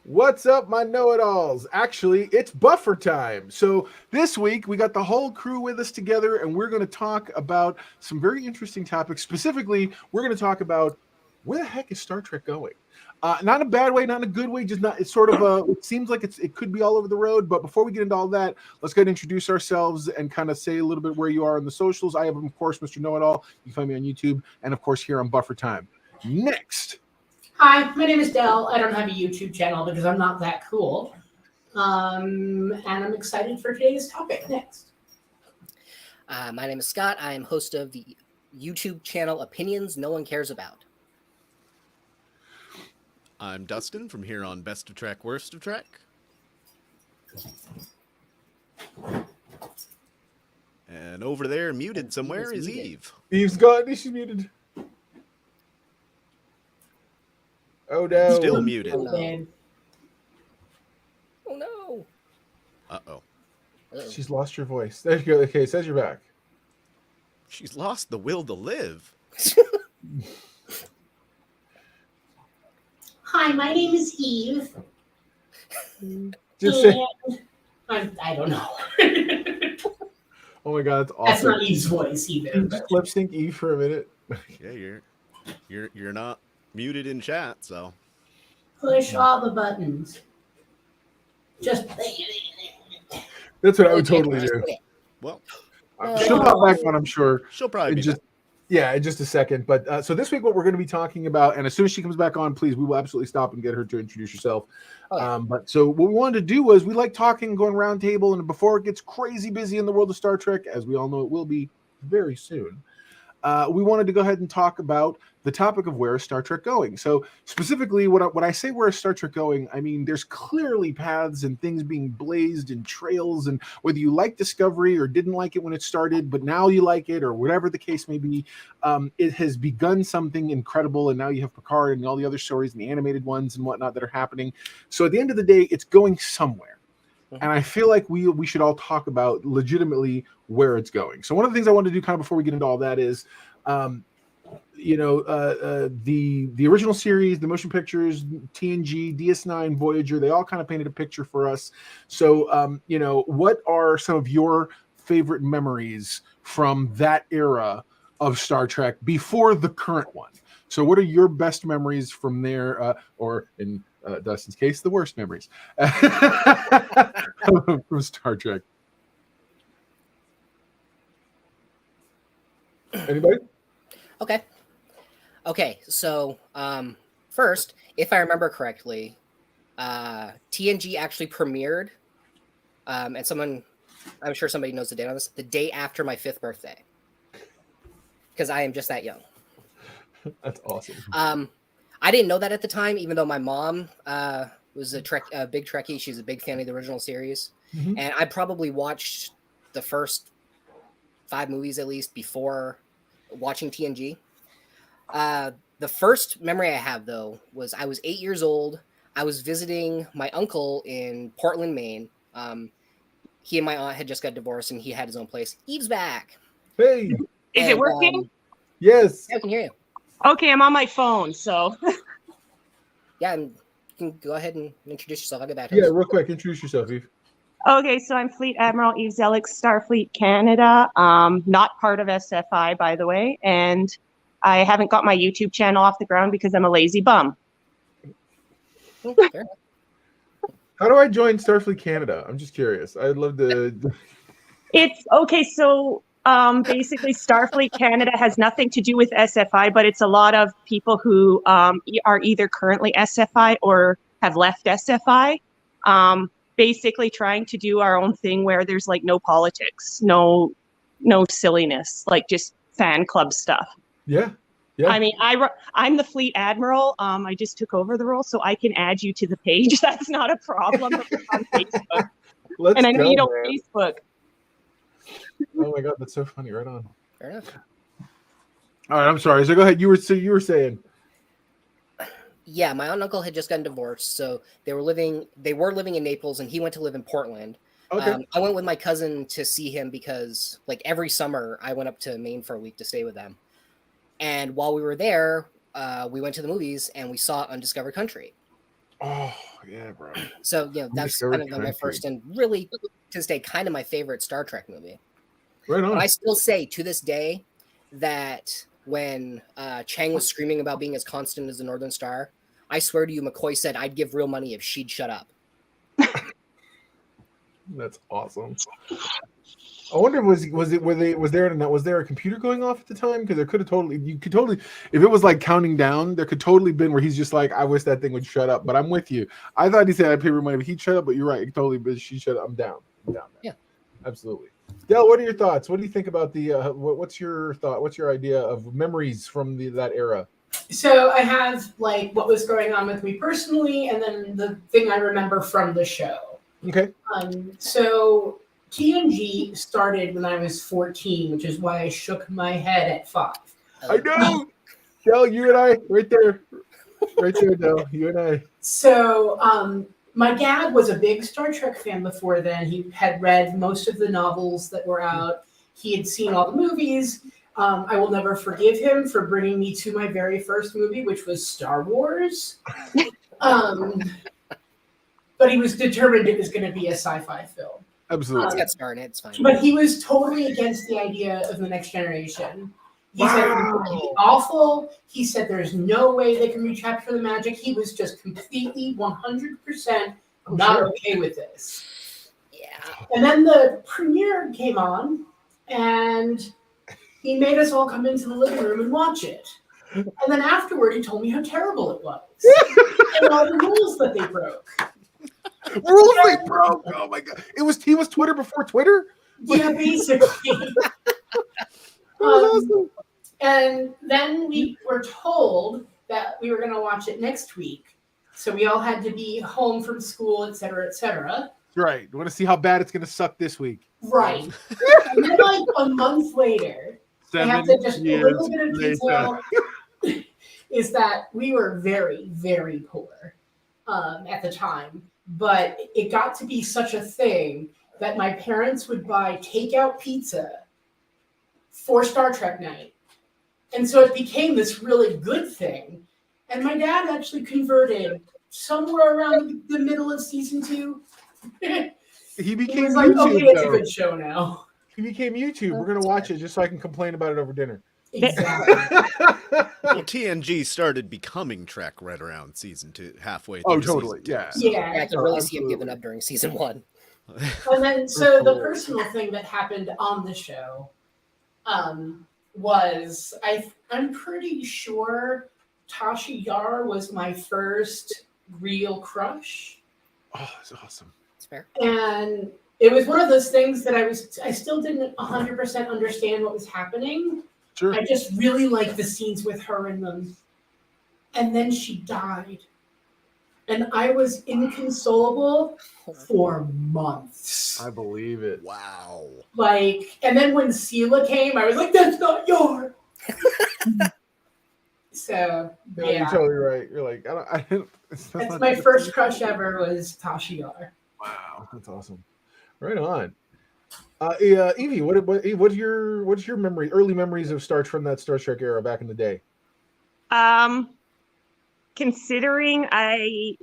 What's up, my know-it-alls? Actually, it's buffer time. So this week we got the whole crew with us together, and we're going to talk about some very interesting topics. Specifically, we're going to talk about where the heck is Star Trek going? Not in a bad way, not in a good way. Just not. It's sort of a. It seems like it could be all over the road. But before we get into all that, let's go ahead and introduce ourselves and kind of say a little bit where you are on the socials. I am, of course, Mr. Know-It-All. You can find me on YouTube, and of course here on Buffer Time. Next. Hi, my name is Dell. I don't have a YouTube channel because I'm not that cool. And I'm excited for today's topic. Next. My name is Scott. I am host of the YouTube channel Opinions No One Cares About. I'm Dustin from here on Best of Trek, Worst of Trek. And over there, muted somewhere, is Eve. Eve's gone. She's muted. Oh no. Still muted. Oh no. Oh no. Uh-oh. She's lost your voice. There you go. Okay, it says you're back. She's lost the will to live. Hi, my name is Eve. Just say, I don't know. oh my god, that's awesome. That's not Eve's voice either. Just lip sync Eve for a minute. Yeah, you're not muted in chat, so. Push all the buttons. Just That's what I would totally do. Well, She'll pop back on, I'm sure. she'll probably be Just yeah, in just a second. But so this week, what we're going to be talking about, and as soon as she comes back on, please, we will absolutely stop and get her to introduce herself. Oh, yeah. But so what we wanted to do was we like talking, going round table, and before it gets crazy busy in the world of Star Trek, as we all know it will be very soon, we wanted to go ahead and talk about the topic of where is Star Trek going. So specifically, when I say where is Star Trek going, I mean there's clearly paths and things being blazed and trails, and whether you like Discovery or didn't like it when it started, but now you like it, or whatever the case may be, it has begun something incredible, and now you have Picard and all the other stories and the animated ones and whatnot that are happening. So at the end of the day, it's going somewhere. And I feel like we should all talk about legitimately where it's going. So one of the things I wanted to do kind of before we get into all that is, the original series, the motion pictures, TNG, DS9, Voyager, they all kind of painted a picture for us. So, what are some of your favorite memories from that era of Star Trek before the current one? So what are your best memories from there, or in Dustin's case, the worst memories from Star Trek? Anybody? Okay. So first, if I remember correctly, TNG actually premiered, and I'm sure somebody knows the date on this, the day after my 5th birthday, because I am just that young. That's awesome. I didn't know that at the time, even though my mom was a big Trekkie. She's a big fan of the original series. Mm-hmm. And I probably watched the first 5 movies at least before watching TNG. The first memory I have, though, was I was 8 years old. I was visiting my uncle in Portland, Maine. He and my aunt had just got divorced, and he had his own place. Eve's back. Hey. Is it working? Yes. I can hear you. Okay, I'm on my phone, so. Yeah, and you can go ahead and introduce yourself. I'll get back to Yeah, you. real quick, introduce yourself, Eve. Okay, so I'm Fleet Admiral Eve Zellick, Starfleet Canada. Not part of SFI, by the way, and I haven't got my YouTube channel off the ground because I'm a lazy bum. Fair. How do I join Starfleet Canada? I'm just curious. I'd love to. It's okay, so basically Starfleet Canada has nothing to do with SFI, but it's a lot of people who are either currently SFI or have left SFI. Basically trying to do our own thing where there's like no politics, no silliness, like just fan club stuff. Yeah. Yeah. I mean, I'm the Fleet Admiral. I just took over the role, so I can add you to the page. That's not a problem. On Facebook. Let's and I know go, you don't man. Facebook. Oh my god, that's so funny. Right on. Fair enough. All right, I'm sorry. So go ahead. You were saying. Yeah, my aunt and uncle had just gotten divorced, so they were living in Naples, and he went to live in Portland. Okay. I went with my cousin to see him because, like, every summer I went up to Maine for a week to stay with them. And while we were there, we went to the movies and we saw Undiscovered Country. Oh yeah, bro. So that's Discovery kind of like my Time first and really to this day kind of my favorite Star Trek movie. Right on. But I still say to this day that when Chang was screaming about being as constant as the Northern Star, I swear to you, McCoy said I'd give real money if she'd shut up. That's awesome. I wonder was there a computer going off at the time? Because you could totally if it was like counting down, there could totally been where he's just like, I wish that thing would shut up. But I'm with you. I thought he said I'd pay her money, but he'd shut up. But you're right, it totally be she shut up. I'm down. Yeah, absolutely. Del, what are your thoughts? What do you think about the what's your thought? What's your idea of memories from that era? So I have like what was going on with me personally, and then the thing I remember from the show. Okay. So TNG started when I was 14, which is why I shook my head at 5. I know. Del, you and I, right there, Del, you and I. So my dad was a big Star Trek fan before then. He had read most of the novels that were out. He had seen all the movies. I will never forgive him for bringing me to my very first movie, which was Star Wars. But he was determined it was going to be a sci-fi film. Absolutely. Let's get started. It's fine. But he was totally against the idea of the Next Generation. He said it was going to be awful. He said there's no way they can recapture the magic. He was just completely 100% not okay with this. Yeah. And then the premiere came on, and he made us all come into the living room and watch it. And then afterward, he told me how terrible it was and all the rules that they broke. Rules they broke. Oh my god! He was Twitter before Twitter. Yeah, basically. Awesome. And then we were told that we were going to watch it next week. So we all had to be home from school, et cetera, et cetera. Right. You want to see how bad it's going to suck this week? Right. And then like a month later, I have to just a little bit of detail is that we were very, very poor at the time. But it got to be such a thing that my parents would buy takeout pizza for Star Trek night. And so it became this really good thing. And my dad actually converted somewhere around the middle of season 2. He became He was like, YouTube, okay, it's a though. good show now. He became YouTube. We're going to watch it just so I can complain about it over dinner. Exactly. Well, TNG started becoming Trek right around season 2, halfway through. Oh, totally. Season 2, Yeah. so. Yeah. I can really see him giving up during season 1. And then, so the personal thing that happened on the show was I'm pretty sure Tasha Yar was my first real crush. Oh, that's awesome. It's fair. And it was one of those things that I still didn't 100% understand what was happening. Sure. I just really liked the scenes with her in them. And then she died. And I was inconsolable for months. I believe it. Wow. And then when Sela came, I was like, that's not yours. So, No, yeah. you're totally right. You're like, that's That's my first crush ever was Tasha Yar. Wow, that's awesome. Right on. Evie, what's your early memories of from that Star Trek era back in the day? Considering I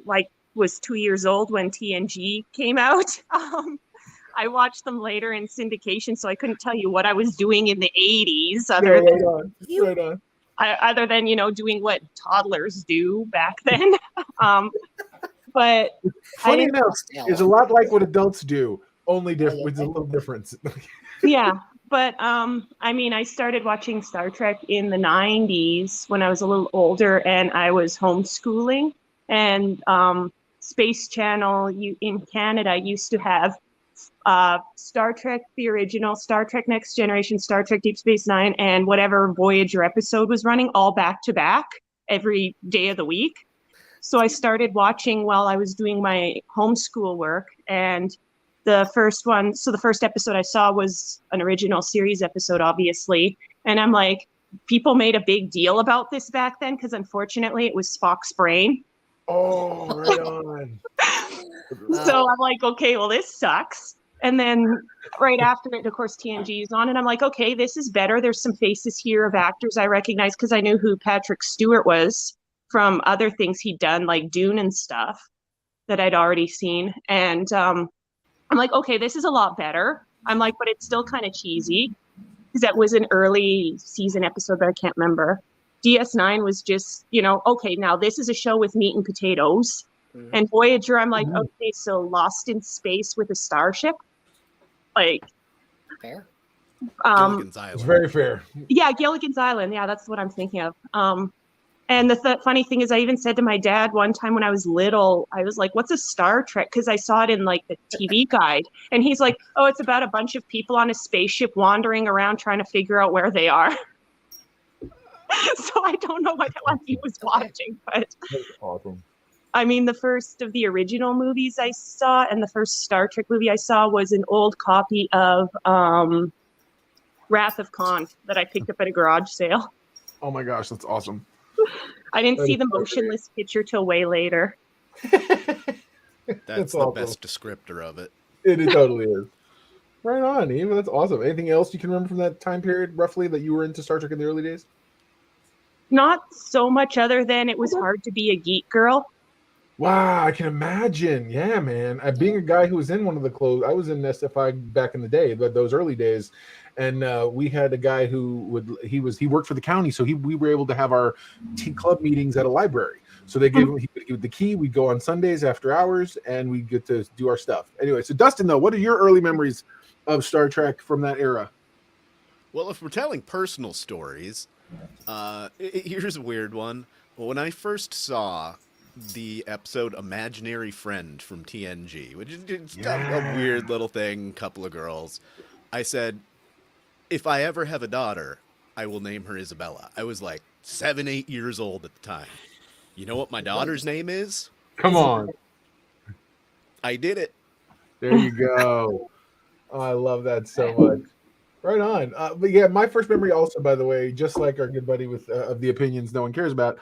was 2 years old when TNG came out, I watched them later in syndication, so I couldn't tell you what I was doing in the 80s other than doing what toddlers do back then. But Funny enough, it's a lot like what adults do, only with a little difference. Yeah, but I started watching Star Trek in the 90s when I was a little older, and I was homeschooling. And Space Channel in Canada used to have Star Trek, the original, Star Trek Next Generation, Star Trek Deep Space Nine, and whatever Voyager episode was running all back to back every day of the week. So I started watching while I was doing my homeschool work, and the first episode I saw was an original series episode, obviously. And I'm like, people made a big deal about this back then because unfortunately it was Spock's brain. Oh, right on. So I'm like, okay, well, this sucks. And then right after it, of course, TNG is on, and I'm like, okay, this is better. There's some faces here of actors I recognize because I knew who Patrick Stewart was from other things he'd done, like Dune and stuff. that I'd already seen. And I'm like, okay, this is a lot better. I'm like, but it's still kind of cheesy because that was an early season episode that I can't remember. DS9 was just, okay, now this is a show with meat and potatoes. Mm-hmm. And Voyager, I'm like, okay, so Lost in Space with a starship? Like, fair. Gilligan's Island. It's very fair. Yeah, Gilligan's Island. Yeah, that's what I'm thinking of. And the funny thing is, I even said to my dad one time when I was little, I was like, what's a Star Trek? Because I saw it in like the TV guide. And he's like, oh, it's about a bunch of people on a spaceship wandering around trying to figure out where they are. So I don't know what one he was watching, but that's awesome. I mean, the first of the original movies I saw and the first Star Trek movie I saw was an old copy of Wrath of Khan that I picked up at a garage sale. Oh my gosh, that's awesome. I didn't see the motionless picture till way later. That's the awesome. Best descriptor of it. It totally is. Right on, Eve. That's awesome. Anything else you can remember from that time period, roughly, that you were into Star Trek in the early days? Not so much other than it was hard to be a geek girl. Wow, I can imagine. Yeah, man. Being a guy who was in one of the clothes, I was in SFI back in the day, those early days, and we had a guy who he worked for the county, so we were able to have our club meetings at a library. So they gave him the key. We'd go on Sundays after hours, and we get to do our stuff. Anyway, so Dustin, though, what are your early memories of Star Trek from that era? Well, if we're telling personal stories, here's a weird one. When I first saw the episode Imaginary Friend from TNG, which is a weird little thing, couple of girls, I said, if I ever have a daughter, I will name her Isabella. I was like 7, 8 years old at the time. You know what my daughter's name is? Come on. I did it. There you go. Oh, I love that so much. Right on. But yeah, my first memory also, by the way, just like our good buddy with of the opinions no one cares about,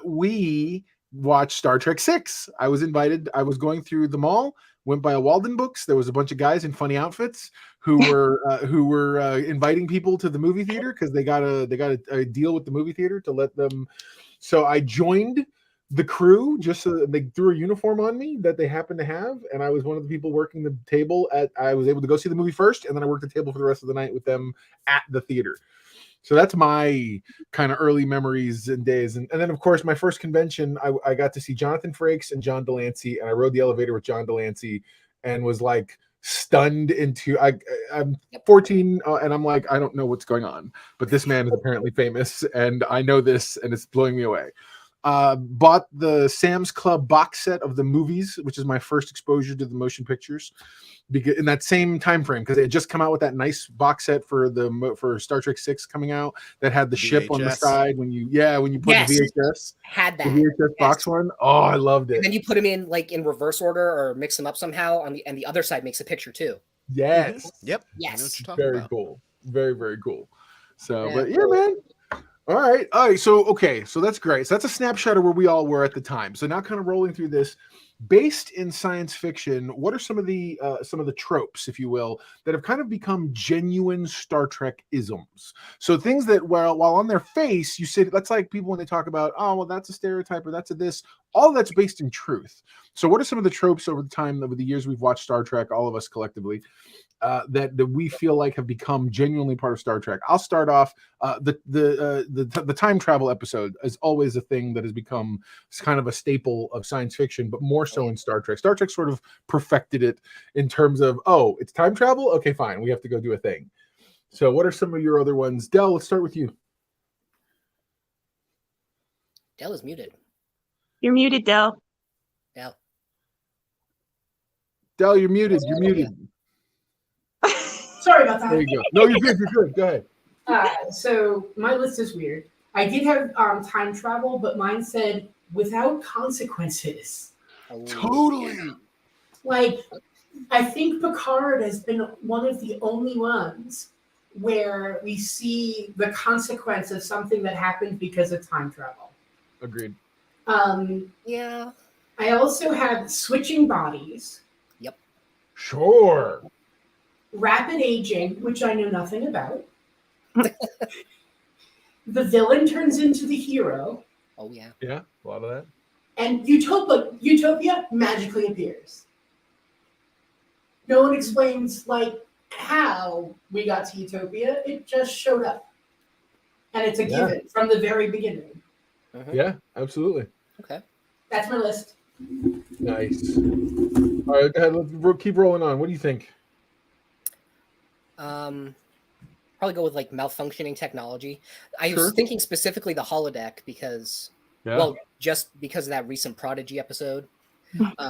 we watched Star Trek 6. I was invited. I was going through the mall, went by a Walden Books. There was a bunch of guys in funny outfits who were inviting people to the movie theater because they got a deal with the movie theater to let them. So I joined the crew just so they threw a uniform on me that they happened to have, and I was one of the people working the table I was able to go see the movie first, and then I worked the table for the rest of the night with them at the theater. So that's my kind of early memories and days. And then, of course, my first convention, I got to see Jonathan Frakes and John Delancey, and I rode the elevator with John Delancey and was like stunned into I'm 14 and I'm like, I don't know what's going on, but this man is apparently famous and I know this and it's blowing me away. Bought the Sam's Club box set of the movies, which is my first exposure to the motion pictures, because in that same time frame, because it had just come out with that nice box set for Star Trek 6 coming out that had the ship on the side when you put the VHS had that the VHS box one. Oh, I loved it. And then you put them in like in reverse order or mix them up somehow and the other side makes a picture too. Yes. Mm-hmm. Yep. Yes. I know what you're talking very about. Cool. Very, very cool. So, but yeah, man. All right. So that's great. So that's a snapshot of where we all were at the time. So now kind of rolling through this, based in science fiction, what are some of the tropes, if you will, that have kind of become genuine Star Trek isms? So things that while on their face, you say, that's like people when they talk about, oh, well, that's a stereotype or that's a this, all that's based in truth. So what are some of the tropes over the time, over the years we've watched Star Trek, all of us collectively, that we feel like have become genuinely part of Star Trek? I'll start off. The time travel episode is always a thing that has become kind of a staple of science fiction, but more so in Star Trek. Star Trek sort of perfected it in terms of, oh, it's time travel? Okay, fine. We have to go do a thing. So what are some of your other ones? Del, let's start with you. Del is muted. You're muted, Del. Del, you're muted. You're muted. Sorry about that. There you go. No, you're good. You're good. Go ahead. So my list is weird. I did have time travel, but mine said without consequences. Totally. Like, I think Picard has been one of the only ones where we see the consequence of something that happened because of time travel. Agreed. Yeah. I also had switching bodies. Yep. Sure. Rapid aging, which I know nothing about. The villain turns into the hero. Oh, yeah. Yeah, a lot of that. And Utopia magically appears. No one explains like how we got to Utopia. It just showed up. And it's a given from the very beginning. Mhm. Yeah, absolutely. Okay. That's my list. Nice. All right, go ahead. Let's keep rolling on. What do you think? Probably go with like malfunctioning technology. I Sure. was thinking specifically the holodeck because, well, just because of that recent Prodigy episode. But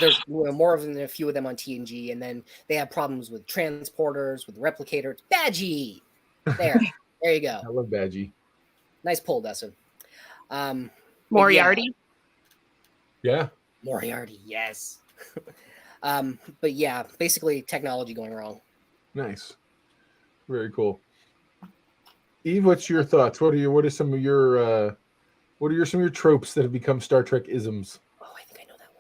there's more than a few of them on TNG, and then they have problems with transporters, with replicators. Badgie! There you go. I love Badgie. Nice pull, Dustin. Moriarty. Yeah. Moriarty, yes. But yeah, basically technology going wrong. Nice. Very cool. Eve, what's your thoughts? What are some of your tropes that have become Star Trek isms? Oh, I think I know that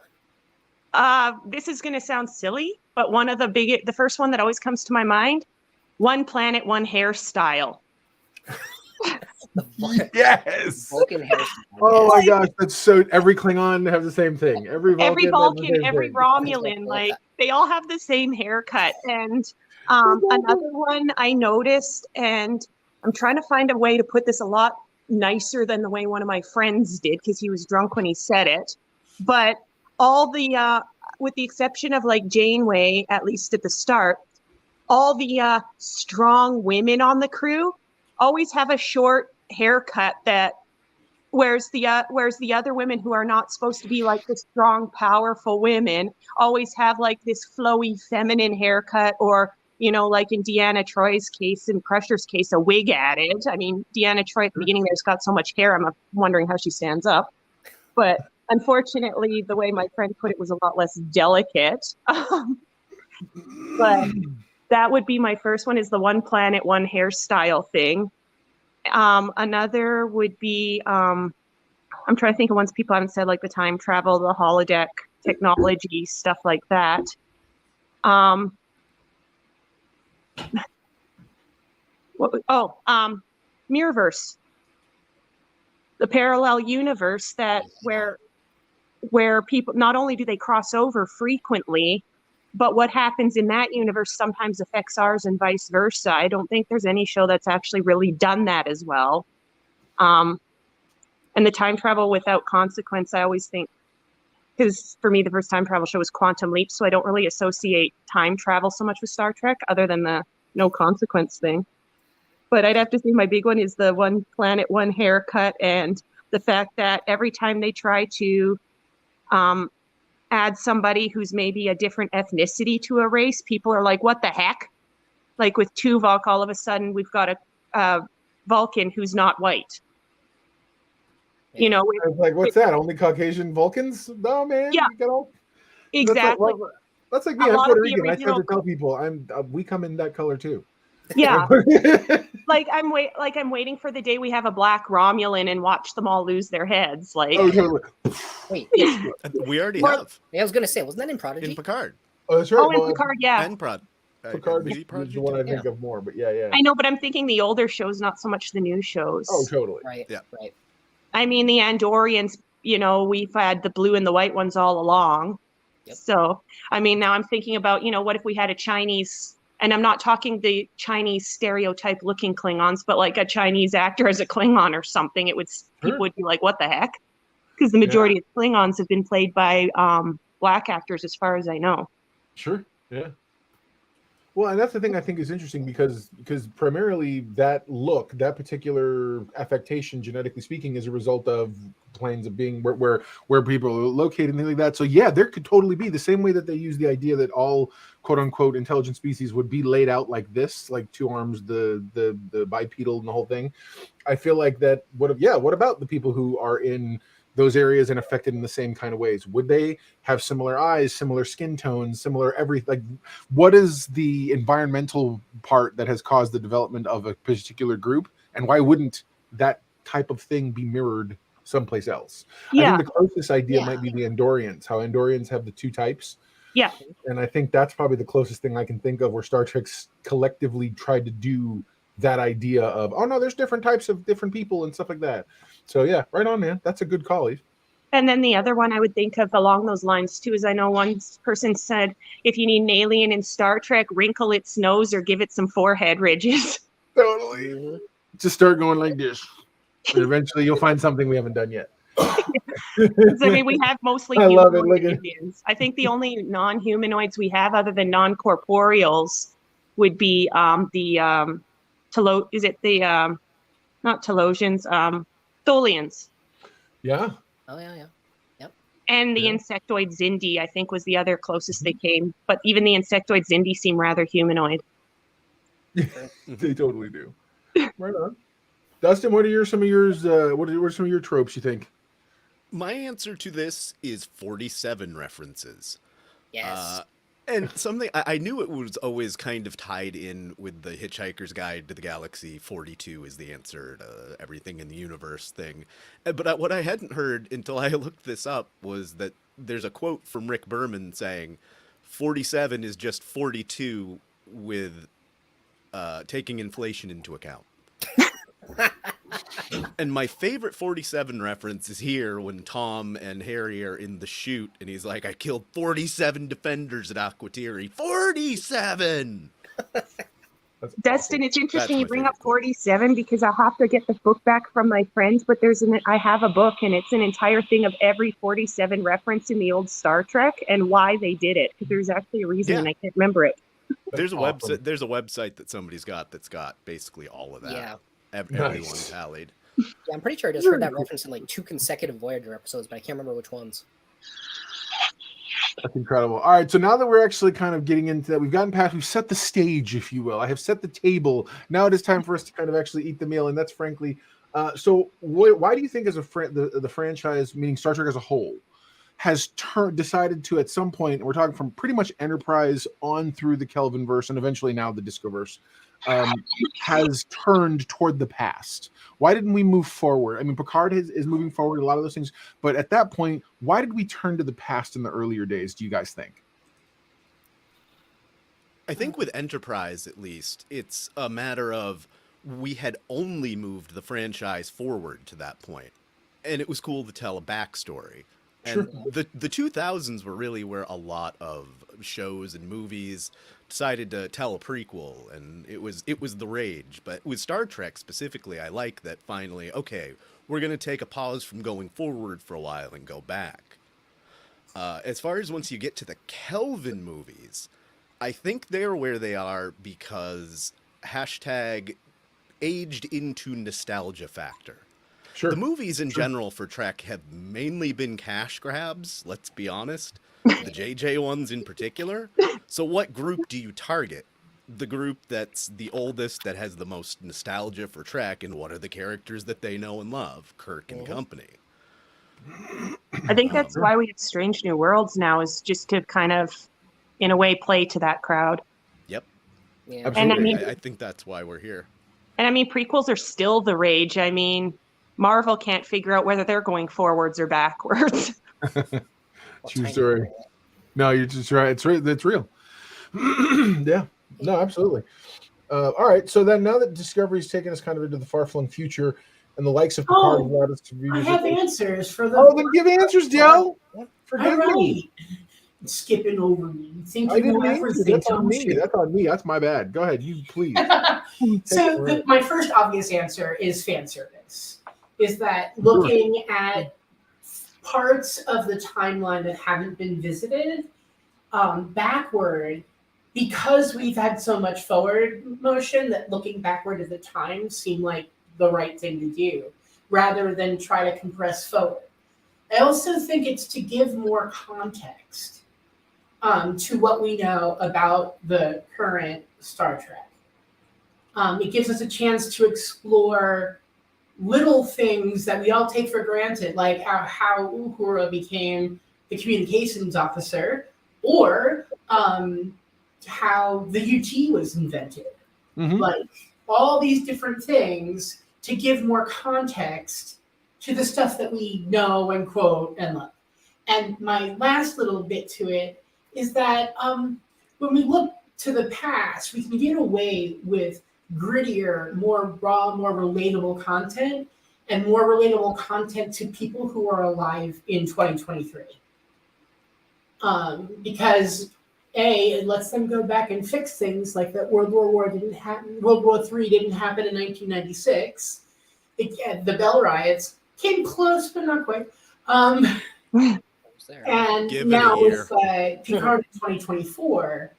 one. This is going to sound silly, but the first one that always comes to my mind, one planet, one hairstyle. Yes. Vulcan hairstyle. Oh my gosh, that's so. Every Klingon has the same thing. Every Vulcan, every Romulan, like they all have the same haircut. And another one I noticed, and I'm trying to find a way to put this a lot nicer than the way one of my friends did because he was drunk when he said it. But all the, with the exception of like Janeway, at least at the start, all the strong women on the crew always have a short haircut that whereas the other women who are not supposed to be like the strong, powerful women always have like this flowy feminine haircut, or like in Deanna Troy's case, in Crusher's case, a wig added. I mean, Deanna Troy at the beginning there's got so much hair, I'm wondering how she stands up. But unfortunately, the way my friend put it was a lot less delicate. But that would be my first one, is the one planet, one hairstyle thing. Another would be, I'm trying to think of ones people haven't said, like the time travel, the holodeck technology, stuff like that. Mirrorverse, the parallel universe where people, not only do they cross over frequently, but what happens in that universe sometimes affects ours and vice versa. I don't think there's any show that's actually really done that as well. And the time travel without consequence, I always think, because for me, the first time travel show was Quantum Leap, so I don't really associate time travel so much with Star Trek other than the no consequence thing. But I'd have to say my big one is the one planet, one haircut, and the fact that every time they try to add somebody who's maybe a different ethnicity to a race, people are like, what the heck? Like with Tuvok, all of a sudden we've got a Vulcan who's not white. Like, what's that? Only Caucasian Vulcans? No, man. Yeah, exactly. That's like me. I'm Puerto Rican. I tend to tell people we come in that color too. Yeah. like I'm waiting for the day we have a black Romulan and watch them all lose their heads. Like, oh, totally. Wait, we already have. Yeah, I was gonna say, wasn't that in Prodigy? In Picard. Oh, that's right. Oh, in Picard, yeah. And Picard is the one I think of more, but yeah. I know, but I'm thinking the older shows, not so much the new shows. Oh, totally. Right. Yeah. Right. I mean, the Andorians, we've had the blue and the white ones all along. Yep. So, I mean, now I'm thinking about, what if we had a Chinese, and I'm not talking the Chinese stereotype looking Klingons, but like a Chinese actor as a Klingon or something, people would be like, what the heck? Because the majority of Klingons have been played by black actors, as far as I know. Sure. Yeah. Well, and that's the thing I think is interesting because primarily that particular affectation, genetically speaking, is a result of planes of being where people are located and things like that. So yeah, there could totally be the same way that they use the idea that all quote unquote intelligent species would be laid out like this, like two arms, the bipedal and the whole thing. I feel like that. What about the people who are in those areas and affected in the same kind of ways? Would they have similar eyes, similar skin tones, similar everything? Like, what is the environmental part that has caused the development of a particular group, and why wouldn't that type of thing be mirrored someplace else? Yeah. I think the closest idea might be the Andorians, how Andorians have the two types. Yeah. And I think that's probably the closest thing I can think of where Star Trek's collectively tried to do that idea of, oh no, there's different types of different people and stuff like that. So yeah, right on, man. That's a good call, Eve. And then the other one I would think of along those lines too is I know one person said, if you need an alien in Star Trek, wrinkle its nose or give it some forehead ridges. Totally. Mhm. Just start going like this. And eventually you'll find something we haven't done yet. 'Cause, I mean, we have mostly I love it. humanoid Look at- aliens. I think the only non-humanoids we have other than non-corporeals would be is it the not Telosians, Tholians. Yeah. Oh yeah, yeah. And the Yeah. insectoid Zindi, I think, was the other closest they came. But even the insectoid Zindi seem rather humanoid. They totally do. Right on. Dustin, what are some of yours? What are some of your tropes you think? My answer to this is 47 references. Yes. And something I knew it was always kind of tied in with the Hitchhiker's Guide to the Galaxy. 42 is the answer to everything in the universe thing. But what I hadn't heard until I looked this up was that there's a quote from Rick Berman saying 47 is just 42 with taking inflation into account. And my favorite 47 reference is here when Tom and Harry are in the chute, and he's like, I killed 47 defenders at Aquatiri. 47! Dustin, it's interesting That's you my bring favorite up 47 because I'll have to get the book back from my friends, but I have a book and it's an entire thing of every 47 reference in the old Star Trek and why they did it. Because there's actually a reason and I can't remember it. There's a awesome. website. There's a website that somebody's got that's got basically all of that. Yeah. Everyone Nice. tallied. Yeah, I'm pretty sure I just heard that reference in like 2 consecutive Voyager episodes, but I can't remember which ones. That's incredible. All right, so now that we're actually kind of getting into that, we've set the stage, if you will. I have set the table. Now it is time for us to kind of actually eat the meal, and that's frankly. So why do you think, as the franchise, meaning Star Trek as a whole, has decided to at some point, and we're talking from pretty much Enterprise on through the Kelvinverse and eventually now the Discoverse, has turned toward the past? Why didn't we move forward? I mean, Picard is moving forward, a lot of those things, but at that point, why did we turn to the past in the earlier days, do you guys think? I think with Enterprise, at least, it's a matter of we had only moved the franchise forward to that point, and it was cool to tell a backstory. And the 2000s were really where a lot of shows and movies decided to tell a prequel, and it was the rage. But with Star Trek specifically, I like that finally, okay, we're going to take a pause from going forward for a while and go back. As far as once you get to the Kelvin movies, I think they're where they are because hashtag aged into nostalgia factor. Sure. The movies in general for Trek have mainly been cash grabs, let's be honest. The JJ ones in particular. So what group do you target? The group that's the oldest, that has the most nostalgia for Trek, and what are the characters that they know and love? Kirk and company. I think that's why we have Strange New Worlds now, is just to kind of, in a way, play to that crowd. Yep. Yeah. Absolutely. And I mean, I think that's why we're here. and I mean, prequels are still the rage. I mean, Marvel can't figure out whether they're going forwards or backwards. True story. No, you're just right. It's right. That's real. Yeah. No, absolutely. All right. So then, now that Discovery's taken us kind of into the far-flung future, and the likes of Picard have allowed us to I have answers for the. Oh, then give answers, Joe. Forgive All me. right. Skipping over me. You think I you didn't know answer. everything? That's on don't me. you? That's on me. That's my bad. Go ahead. You please. So my first obvious answer is fan service. Is that looking at parts of the timeline that haven't been visited backward, because we've had so much forward motion that looking backward at the time seemed like the right thing to do rather than try to compress forward. I also think it's to give more context to what we know about the current Star Trek. It gives us a chance to explore little things that we all take for granted, like how Uhura became the communications officer, or how the UT was invented. Mhm. Like all these different things to give more context to the stuff that we know and quote and love. And my last little bit to it is that when we look to the past, we can get away with grittier, more raw, more relatable content, and more relatable content to people who are alive in 2023. Because it lets them go back and fix things like that World War III didn't happen in 1996. The Bell riots came close, but not quite. And Give it now a year. with Picard in 2024,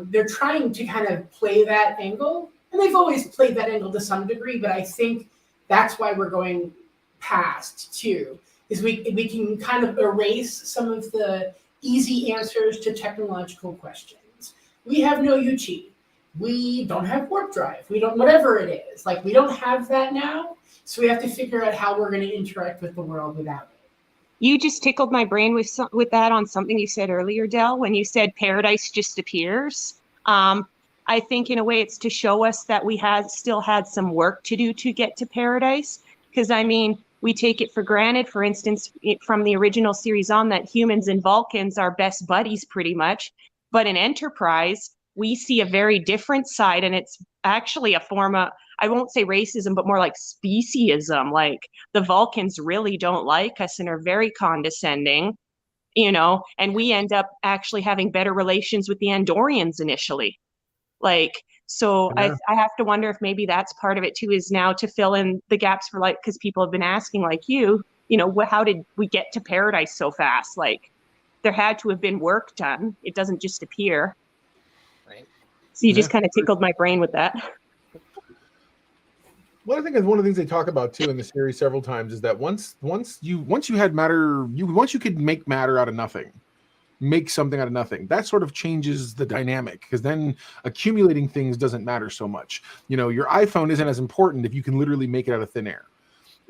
they're trying to kind of play that angle, and they've always played that angle to some degree. But I think that's why we're going past too, is we can kind of erase some of the easy answers to technological questions. We have no Yuchi. We don't have warp drive. We don't, whatever it is. Like, we don't have that now. So we have to figure out how we're going to interact with the world without it. You just tickled my brain with that on something you said earlier, Del, when you said paradise just appears. I think in a way it's to show us that we still had some work to do to get to paradise. Because, I mean, we take it for granted, for instance, from the original series on, that humans and Vulcans are best buddies pretty much. But in Enterprise, we see a very different side, and it's actually a form of, I won't say racism, but more like speciesism. Like, the Vulcans really don't like us and are very condescending, and we end up actually having better relations with the Andorians initially. Like, so Yeah. I have to wonder if maybe that's part of it too, is now to fill in the gaps for, like, because people have been asking, like, how did we get to paradise so fast? Like, there had to have been work done. It doesn't just appear. Right. So you just kind of tickled my brain with that. Well, I think one of the things they talk about too in the series several times is that once you had matter, once you could make matter out of nothing, make something out of nothing, that sort of changes the dynamic, because then accumulating things doesn't matter so much. Your iPhone isn't as important if you can literally make it out of thin air.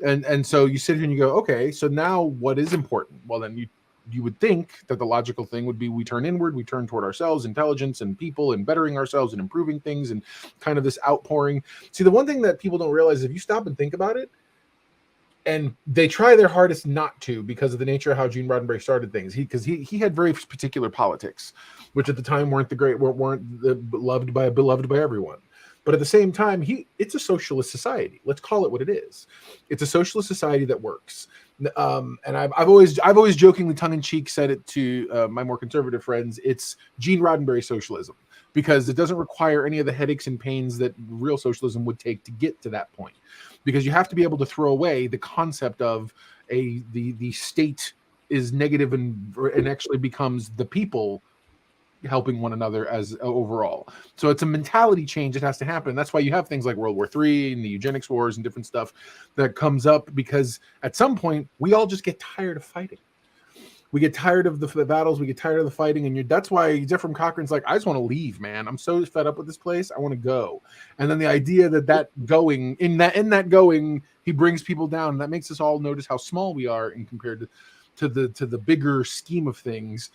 And so you sit here and you go, okay, so now what is important? Well, then you would think that the logical thing would be we turn inward, we turn toward ourselves, intelligence and people, and bettering ourselves and improving things, and kind of this outpouring. See, the one thing that people don't realize, if you stop and think about it, and they try their hardest not to, because of the nature of how Gene Roddenberry started things. He had very particular politics, which at the time weren't beloved by everyone. But at the same time, it's a socialist society. Let's call it what it is. It's a socialist society that works. And I've always jokingly, tongue in cheek, said it to my more conservative friends. It's Gene Roddenberry socialism, because it doesn't require any of the headaches and pains that real socialism would take to get to that point. Because you have to be able to throw away the concept of the state is negative and actually becomes the people helping one another as overall. So it's a mentality change that has to happen. That's why you have things like World War III and the eugenics wars and different stuff that comes up, because at some point we all just get tired of fighting. We get tired of the battles. We get tired of the fighting, and that's why Zefram Cochrane's like, I just want to leave, man. I'm so fed up with this place. I want to go. And then the idea that going, he brings people down. And that makes us all notice how small we are in compared to the bigger scheme of things.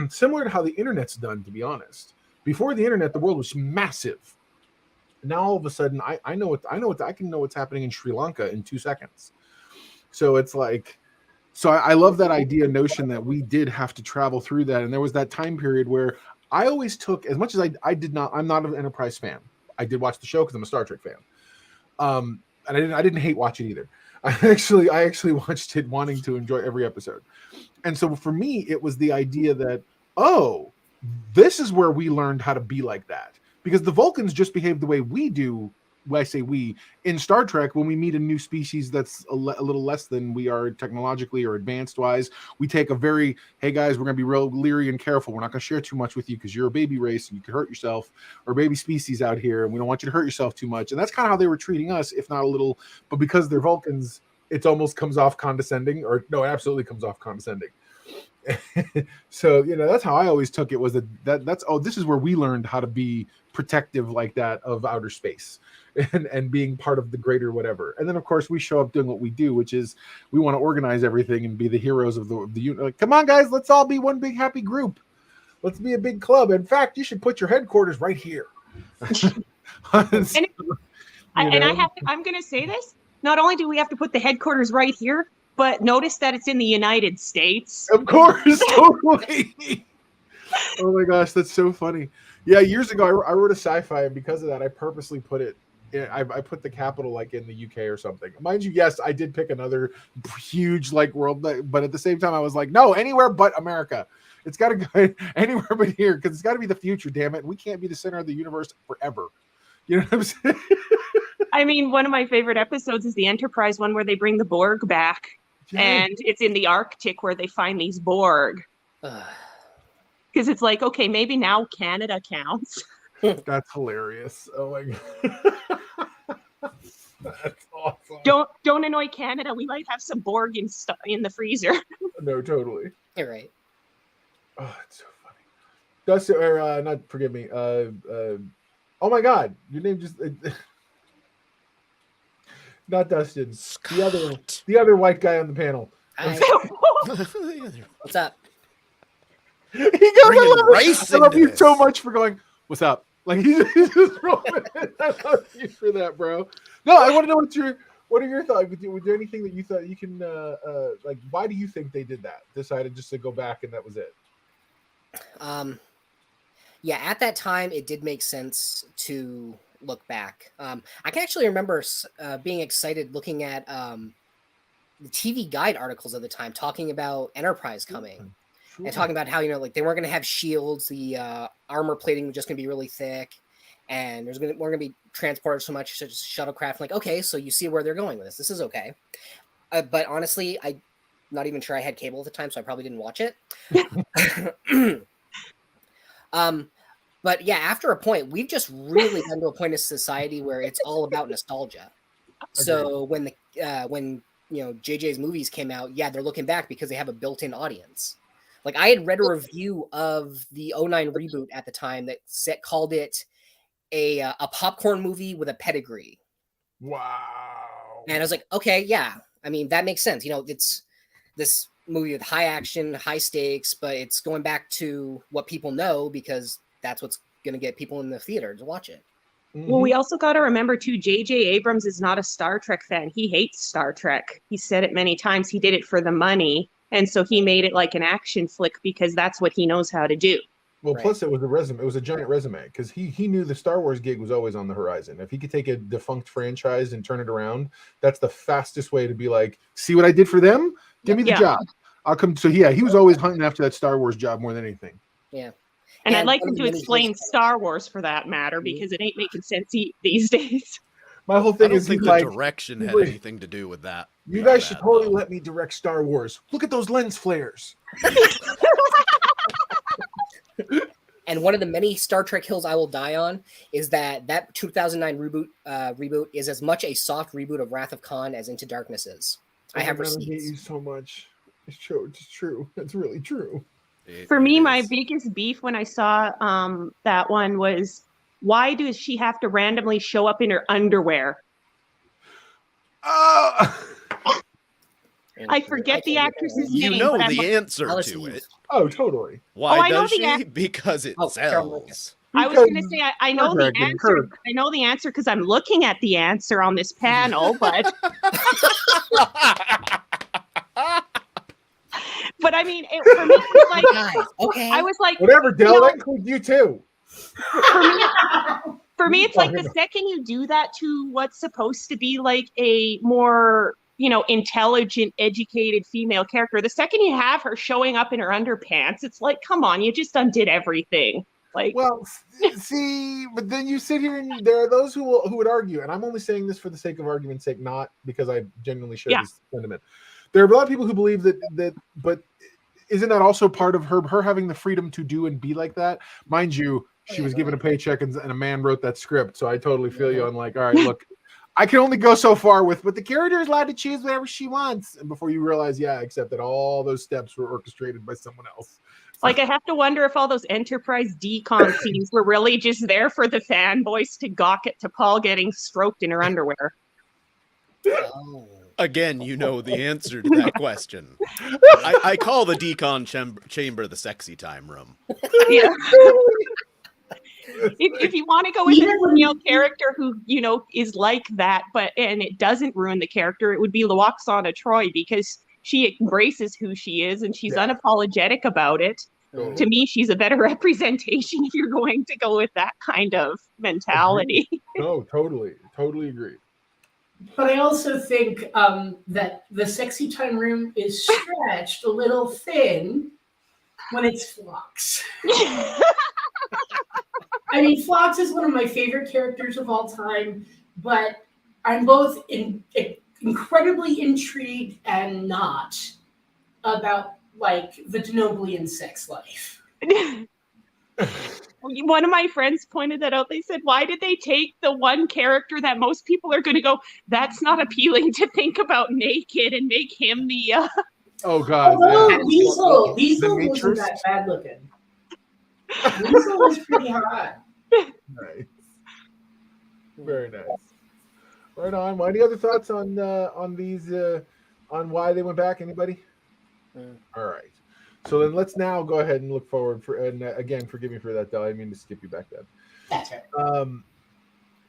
Similar to how the internet's done, to be honest. Before the internet, the world was massive. Now all of a sudden, I can know what's happening in Sri Lanka in 2 seconds. So it's like. So I love that notion that we did have to travel through that. And there was that time period where I always took, as much as I'm not an Enterprise fan. I did watch the show because I'm a Star Trek fan. And I didn't hate watch it either. I actually watched it wanting to enjoy every episode. And so for me, it was the idea that, oh, this is where we learned how to be like that. Because the Vulcans just behave the way we do. I say we, in Star Trek, when we meet a new species that's a little less than we are technologically or advanced wise, we take a very, hey guys, we're going to be real leery and careful. We're not going to share too much with you because you're a baby race and you could hurt yourself, or baby species out here, and we don't want you to hurt yourself too much. And that's kind of how they were treating us, if not a little, but because they're Vulcans, it almost comes off condescending, or no, it absolutely comes off condescending. So, that's how I always took it, was that's this is where we learned how to be protective like that of outer space and being part of the greater whatever. And then of course we show up doing what we do, which is we want to organize everything and be the heroes of the unit. Like, come on guys, let's all be one big happy group. Let's be a big club. In fact, you should put your headquarters right here. I'm going to say this. Not only do we have to put the headquarters right here, but notice that it's in the United States. Of course, totally. Oh my gosh, that's so funny. Yeah, years ago I wrote a sci-fi, and because of that, I purposely put it. I put the capital like in the UK or something. Mind you, yes, I did pick another huge like world, but at the same time, I was like, no, anywhere but America. It's got to go anywhere but here because it's got to be the future. Damn it, we can't be the center of the universe forever. You know what I'm saying? I mean, one of my favorite episodes is the Enterprise one where they bring the Borg back, and it's in the Arctic where they find these Borg. Because it's like, okay, maybe now Canada counts. That's hilarious. Oh my god. That's awesome. Don't annoy Canada. We might have some Borg in the freezer. No, totally. You're right. Oh, it's so funny. Dustin, or not, forgive me. Oh my god, your name just not Dustin. Scott. The other white guy on the panel. What's up? He goes, rice I love you this. so much for going, what's up? Like he's just rolling. I love you for that, bro. No, I want to know what are your thoughts? Was there anything that you thought you can like? Why do you think they did that? Decided just to go back and that was it. Yeah, at that time, it did make sense to look back. I can actually remember being excited looking at the TV Guide articles of the time, talking about Enterprise coming. Sure. And talking about how, like they weren't going to have shields, the armor plating was just going to be really thick, and weren't going to be transported so much, such as shuttlecraft. Like, okay, so you see where they're going with this. This is okay. But honestly, I'm not even sure I had cable at the time, so I probably didn't watch it. But yeah, after a point, we've just really gotten to a point in society where it's all about nostalgia. So when JJ's movies came out, yeah, they're looking back because they have a built-in audience. Like I had read a review of the 09 reboot at the time that called it a popcorn movie with a pedigree. Wow. And I was like, okay, yeah. I mean, that makes sense. It's this movie with high action, high stakes, but it's going back to what people know because that's what's going to get people in the theater to watch it. Mm-hmm. Well, we also got to remember too, J.J. Abrams is not a Star Trek fan. He hates Star Trek. He said it many times. He did it for the money. And so he made it like an action flick because that's what he knows how to do. Well, right. Plus it was a resume. It was a giant resume because he knew the Star Wars gig was always on the horizon. If he could take a defunct franchise and turn it around, that's the fastest way to be like, see what I did for them? Give me the job. I'll come. So yeah, he was always hunting after that Star Wars job more than anything. Yeah. And I'd like him to explain Star Wars for that matter, because it ain't making sense these days. My whole thing I don't is think the direction had anything to do with that. You guys should totally let me direct Star Wars. Look at those lens flares. And one of the many Star Trek hills I will die on is that 2009 reboot is as much a soft reboot of Wrath of Khan as Into Darkness is. I have receipts. I hate you so much. It's true. It's true. It's really true. For me, my biggest beef when I saw that one was, why does she have to randomly show up in her underwear? I forget the actress's name. You know the answer to it. Oh, totally. Why does she? Because it sells. I was going to say I know the answer. I know the answer because I'm looking at the answer on this panel, but but I mean, for me, it was like, okay. I was like, whatever, Del, that includes you too. For me, it's like the second you do that to what's supposed to be like a more, intelligent, educated female character, the second you have her showing up in her underpants, it's like, come on, you just undid everything. Like, well, see, but then you sit here and there are those who would argue, and I'm only saying this for the sake of argument's sake, not because I genuinely share this sentiment. There are a lot of people who believe that, but isn't that also part of her having the freedom to do and be like that? Mind you, she was given a paycheck and a man wrote that script, so I totally feel you on like, all right, look, I can only go so far but the character is allowed to choose whatever she wants, and before you realize, except that all those steps were orchestrated by someone else. Like, I have to wonder if all those Enterprise decon scenes were really just there for the fanboys to gawk at T'Pol getting stroked in her underwear. Oh. Again, you know the answer to that question. I call the decon chamber the sexy time room. Yeah. If you want to go with a female character who, is like that, and it doesn't ruin the character, it would be Lwaxana Troi, because she embraces who she is and she's unapologetic about it. To me, she's a better representation if you're going to go with that kind of mentality. No, totally agree. But I also think that the sexy time room is stretched a little thin when it's Phlox. I mean, Phlox is one of my favorite characters of all time, but I'm both incredibly intrigued and not about like the Denoblian sex life. One of my friends pointed that out. They said, why did they take the one character that most people are going to go, that's not appealing to think about naked, and make him the... Oh, God. Weasel wasn't that bad looking. Weasel was pretty hot. Nice. Very nice. Right on. Any other thoughts on these, on why they went back? Anybody? All right. So then let's now go ahead and look forward and again, forgive me for that, Del. I didn't mean to skip you back then. That's right.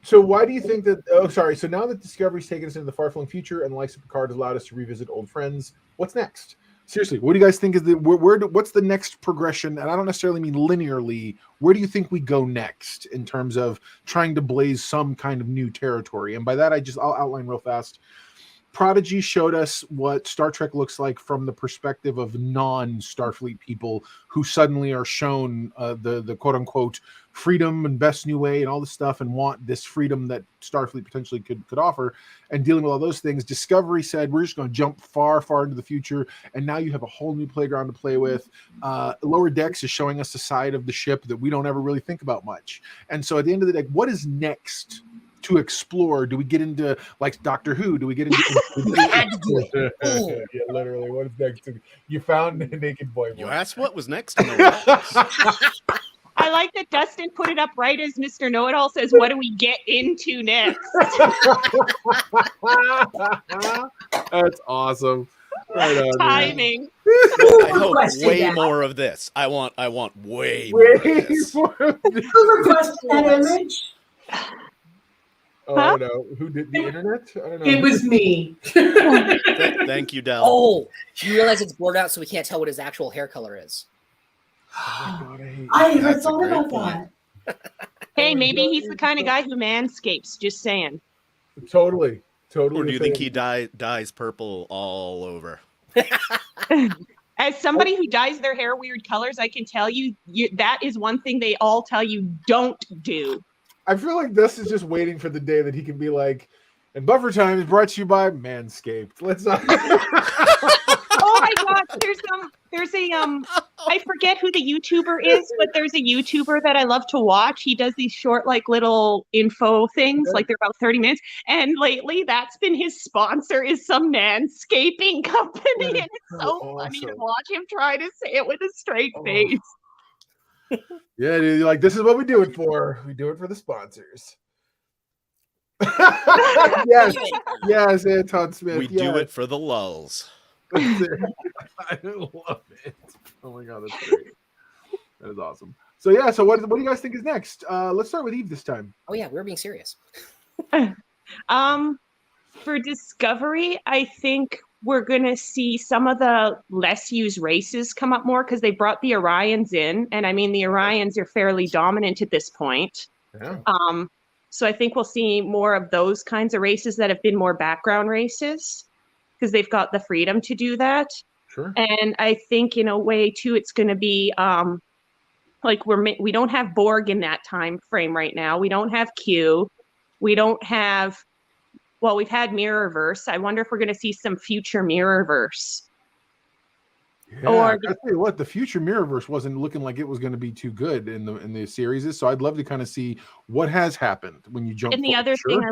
So why do you think that? Oh, sorry. So now that Discovery's taken us into the far-flung future and the likes of Picard has allowed us to revisit old friends, what's next? Seriously, what do you guys think is what's the next progression? And I don't necessarily mean linearly. Where do you think we go next in terms of trying to blaze some kind of new territory? And by that, I'll outline real fast. Prodigy showed us what Star Trek looks like from the perspective of non-Starfleet people who suddenly are shown the quote-unquote freedom and best new way and all this stuff and want this freedom that Starfleet potentially could offer, and dealing with all those things. Discovery said, we're just going to jump far, far into the future, and now you have a whole new playground to play with. Lower Decks is showing us a side of the ship that we don't ever really think about much. And so at the end of the day, what is next to explore? Do we get into like Doctor Who? Do we get into yeah, literally, what is next? You found the naked boy. You asked what was next to know. I like that Dustin put it up right as Mr. Know-It-All says, what do we get into next? That's awesome. Right on, timing. I hope way more of this. I want way more of this. Who requested that image? Oh no! Who did the internet? I don't know. It was me. Thank you, Del. Oh, you realize it's blurred out, so we can't tell what his actual hair color is. Oh, God, I never thought about that. Hey, maybe he's the kind of guy who manscapes. Just saying. Totally. Or do you think he dyes purple all over? As somebody who dyes their hair weird colors, I can tell you that is one thing they all tell you don't do. I feel like this is just waiting for the day that he can be like, and Buffer Time is brought to you by Manscaped. Let's not. Oh my God, there's a I forget who the YouTuber is, but there's a YouTuber that I love to watch. He does these short, like little info things, like they're about 30 minutes. And lately, that's been his sponsor is some manscaping company, and it's so funny to watch him try to say it with a straight face. Yeah, dude, you're like, this is what we do it for. We do it for the sponsors. yes, Anton Smith. We do it for the lulls. I love it. Oh my God, that's great. That is awesome. So yeah, so what do you guys think is next? Let's start with Eve this time. Oh yeah, we're being serious. For Discovery, I think we're going to see some of the less used races come up more because they brought the Orions in. And I mean, the Orions are fairly dominant at this point. Yeah. So I think we'll see more of those kinds of races that have been more background races because they've got the freedom to do that. Sure. And I think in a way too, it's going to be like we don't have Borg in that time frame right now. We don't have Q. We don't have, well, we've had Mirrorverse. I wonder if we're going to see some future Mirrorverse. Yeah, I tell you what, the future Mirrorverse wasn't looking like it was going to be too good in the series. So I'd love to kind of see what has happened when you jump. And the other thing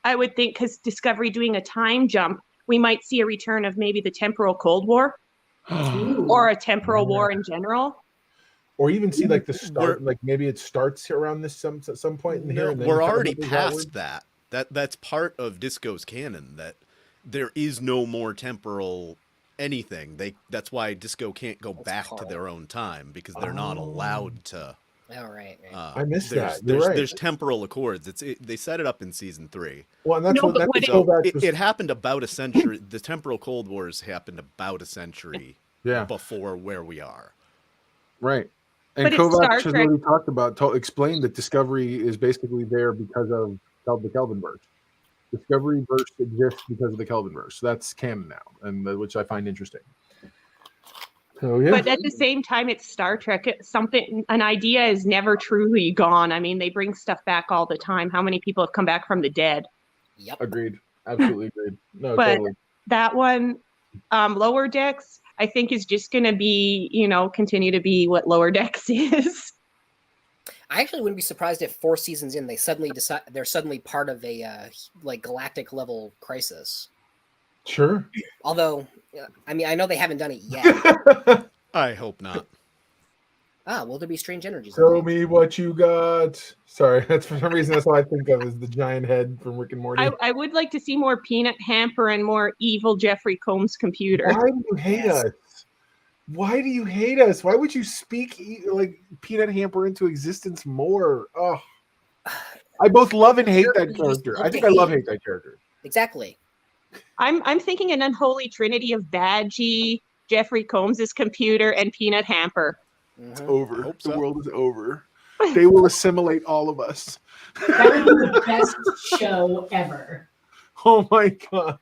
I would think, because Discovery doing a time jump, we might see a return of maybe the temporal Cold War or a temporal war in general. Or even see like the start, like maybe it starts around this some point in here. And then we're already past that. That's part of Disco's canon, that there is no more temporal anything. That's why Disco can't go back to their own time, because they're not allowed to. Oh, right. I missed that. You're right. There's temporal accords. They set it up in season 3. Well, and that's it happened about a century. The temporal Cold Wars happened about a century before where we are. Right. And But it's Kovacs Star has Trek. already talked about, explained that Discovery is basically there because of the Kelvinverse. Discoveryverse exists because of the Kelvinverse. So that's canon now, and which I find interesting. So yeah. But at the same time, it's Star Trek. An idea is never truly gone. I mean, they bring stuff back all the time. How many people have come back from the dead? Yep. Agreed. Absolutely agreed. No, But totally. that one, Lower Decks, I think is just going to be, continue to be what Lower Decks is. I actually wouldn't be surprised if 4 seasons in they suddenly decide they're suddenly part of a like galactic level crisis. Sure. Although, I mean, I know they haven't done it yet. I hope not. Will there be strange energies? Show me what you got. Sorry, that's for some reason that's all I think of is the giant head from Rick and Morty. I would like to see more Peanut Hamper and more evil Jeffrey Combs computer. Why do you hate us? Why do you hate us? Why would you speak like Peanut Hamper into existence more? Oh, I both love and hate that character. I think I hate that character. Exactly. I'm thinking an unholy trinity of Badgie, Jeffrey Combs' computer, and Peanut Hamper. It's over. Hope The so. world is over. They will assimilate all of us. That would be the best show ever. Oh my god.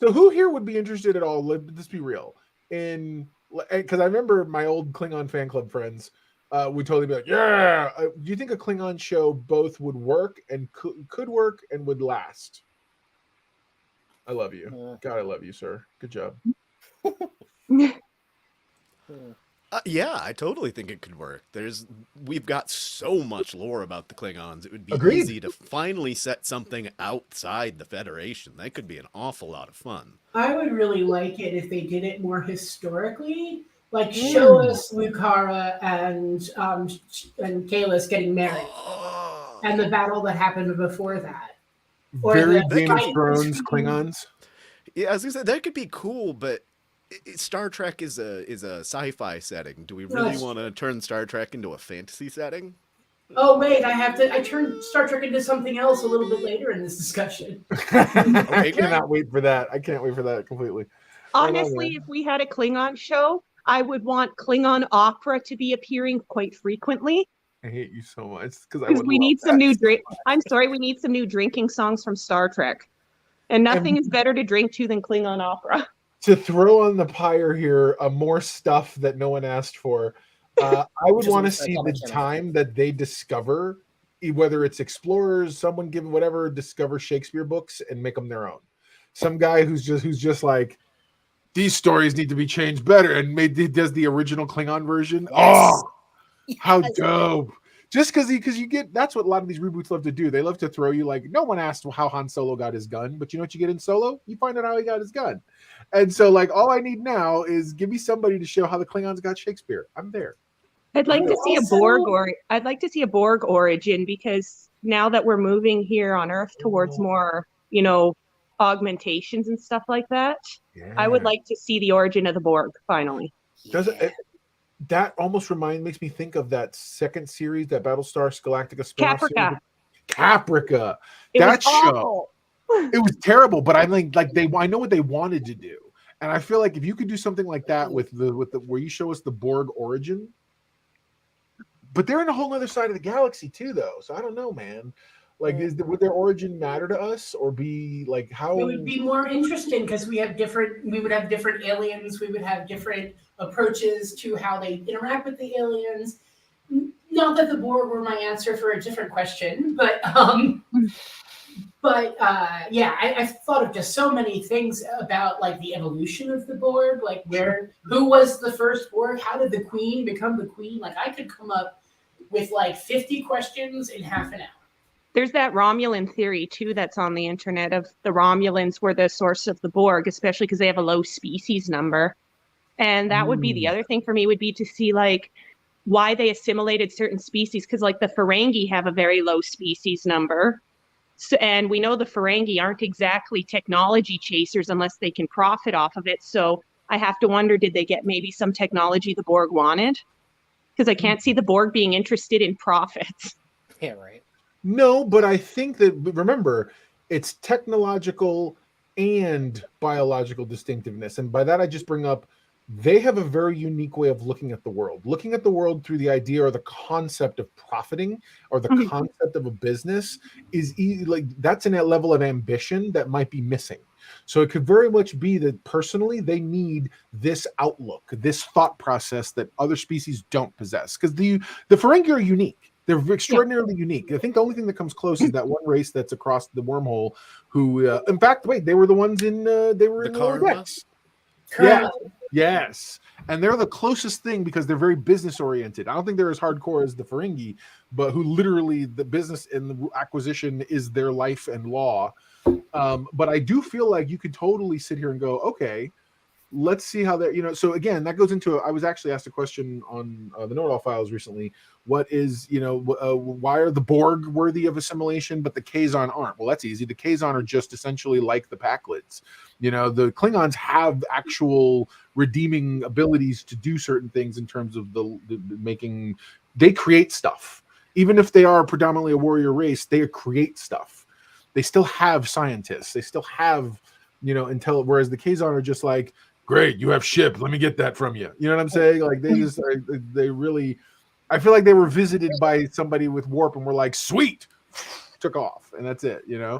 So who here would be interested at all? Let's be real. Because I remember my old Klingon fan club friends would totally be like, yeah. Do you think a Klingon show both would work and could work and would last? I love you. God, I love you, sir. Good job. Yeah, I totally think it could work. We've got so much lore about the Klingons. It would be Agreed. easy to finally set something outside the Federation. That could be an awful lot of fun. I would really like it if they did it more historically. Like show us Lucara and Kalis getting married, and the battle that happened before that. Or Very the Game of fight Thrones between- Klingons. Yeah, as I said, that could be cool, but Star Trek is a sci-fi setting. Do we really want to turn Star Trek into a fantasy setting? Oh wait, I turned Star Trek into something else a little bit later in this discussion. I cannot wait for that. I can't wait for that completely. Honestly, if we had a Klingon show, I would want Klingon opera to be appearing quite frequently. I hate you so much because we need some new drink. I'm sorry, we need some new drinking songs from Star Trek, and nothing is better to drink to than Klingon opera. To throw on the pyre here, more stuff that no one asked for. I would want to see the time that they discover, whether it's explorers, someone given whatever, discover Shakespeare books and make them their own. Some guy who's just like, these stories need to be changed better, and does the original Klingon version. Yes. Oh, how dope! Just because you get, that's what a lot of these reboots love to do. They love to throw you like, no one asked how Han Solo got his gun, but you know what you get in Solo? You find out how he got his gun. And so like, all I need now is give me somebody to show how the Klingons got Shakespeare. I'm there. I'd like to see I'd like to see a Borg origin, because now that we're moving here on Earth towards more, augmentations and stuff like that, I would like to see the origin of the Borg finally. That almost makes me think of that second series, that Battlestar Galactica spin-off series. Caprica. That show. It was terrible, but I think I know what they wanted to do. And I feel like if you could do something like that with the where you show us the Borg origin, but they're in a whole other side of the galaxy too, though. So I don't know, man. Like, would their origin matter to us, or be like how? It would be more interesting because we would have different aliens. We would have different approaches to how they interact with the aliens. Not that the Borg were my answer for a different question, but I've thought of just so many things about like the evolution of the Borg, like who was the first Borg? How did the Queen become the Queen? Like I could come up with like 50 questions in half an hour. There's that Romulan theory too that's on the internet of the Romulans were the source of the Borg, especially because they have a low species number. And that would be the other thing for me, would be to see like why they assimilated certain species, because like the Ferengi have a very low species number. So, and we know the Ferengi aren't exactly technology chasers unless they can profit off of it. So I have to wonder, did they get maybe some technology the Borg wanted? Because I can't see the Borg being interested in profits. Yeah, right. No, but I think that, remember, it's technological and biological distinctiveness. And by that, I just bring up they have a very unique way of looking at the world through the idea or the concept of profiting or the concept of a business is like that's in a level of ambition that might be missing. So it could very much be that personally they need this outlook, this thought process that other species don't possess, because the Ferengi are unique. They're extraordinarily unique. I think the only thing that comes close is that one race that's across the wormhole who in fact wait, they were the ones in they were in Lower Decks. Yeah. Yes. And they're the closest thing because they're very business oriented. I don't think they're as hardcore as the Ferengi, but who literally the business and the acquisition is their life and law. But I do feel like you could totally sit here and go, okay, let's see how that, so again, that goes into, I was actually asked a question on the Know-It-All files recently. What is, why are the Borg worthy of assimilation, but the Kazon aren't? Well, that's easy. The Kazon are just essentially like the Pakleds. The Klingons have actual redeeming abilities to do certain things in terms of the making, they create stuff. Even if they are predominantly a warrior race, they create stuff. They still have scientists. They still have, whereas the Kazon are just like, great, you have ship. Let me get that from you. You know what I'm saying? Like they really, I feel like they were visited by somebody with warp and were like, sweet, took off, and that's it. I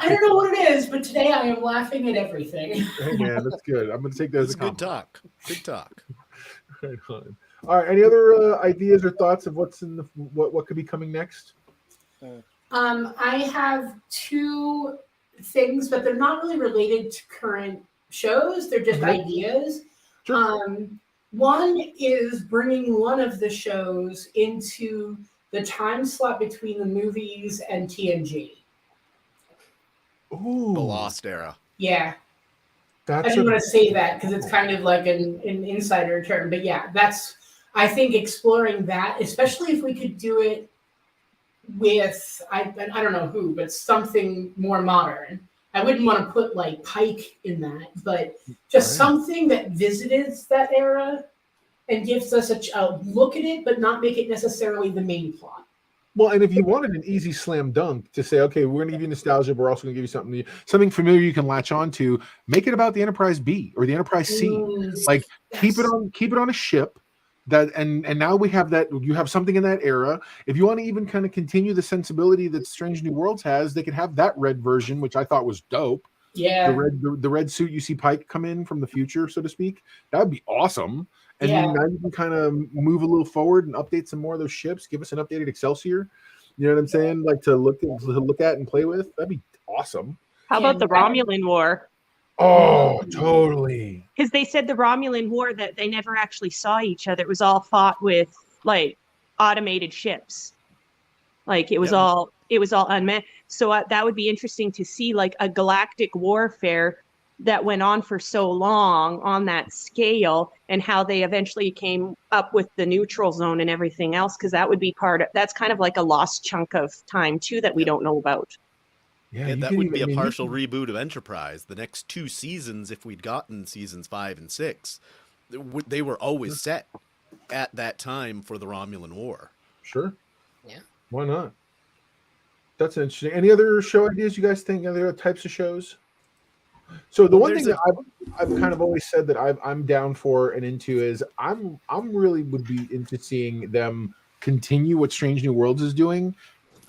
don't know what it is, but today I am laughing at everything. Hey man, that's good. I'm gonna take that as a good compliment. talk. Good talk. Right on. All right. Any other ideas or thoughts of what's in the what could be coming next? I have two things, but they're not really related to current shows. They're just ideas. Sure. One is bringing one of the shows into the time slot between the movies and TNG. Ooh. The Lost Era. Yeah. I didn't want to say that because it's kind of like an insider term, but yeah, that's, I think, exploring that, especially if we could do it with, I don't know who, but something more modern. I wouldn't want to put like Pike in that, but just something that visits that era and gives us a look at it, but not make it necessarily the main plot. Well, and if you wanted an easy slam dunk to say, okay, we're going to give you nostalgia, but we're also going to give you something familiar you can latch on to, make it about the Enterprise B or the Enterprise C. Like keep it on a ship. That and now we have that, you have something in that era. If you want to even kind of continue the sensibility that Strange New Worlds has, they could have that red version, which I thought was dope. Yeah. The red suit you see Pike come in from the future, so to speak. That would be awesome. And now you can kind of move a little forward and update some more of those ships. Give us an updated Excelsior. You know what I'm saying? Like to look at and play with. That'd be awesome. How about the Romulan War? Oh, totally. Because they said the Romulan War that they never actually saw each other. It was all fought with like automated ships. Like it was all unmanned. So that would be interesting to see, like a galactic warfare that went on for so long on that scale, and how they eventually came up with the neutral zone and everything else. Because that would be that's kind of like a lost chunk of time too that we don't know about. Yeah, that would be a partial reboot of Enterprise. The next 2 seasons, if we'd gotten seasons 5 and 6, they were always set at that time for the Romulan War. Sure. Yeah. Why not? That's interesting. Any other show ideas you guys think? Other types of shows? So the one thing that I've kind of always said that I'm down for and into is I'm really would be into seeing them continue what Strange New Worlds is doing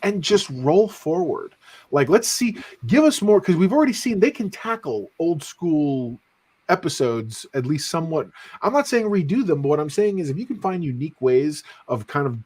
and just roll forward. Like, let's see, give us more, because we've already seen they can tackle old school episodes at least somewhat. I'm not saying redo them, but what I'm saying is if you can find unique ways of kind of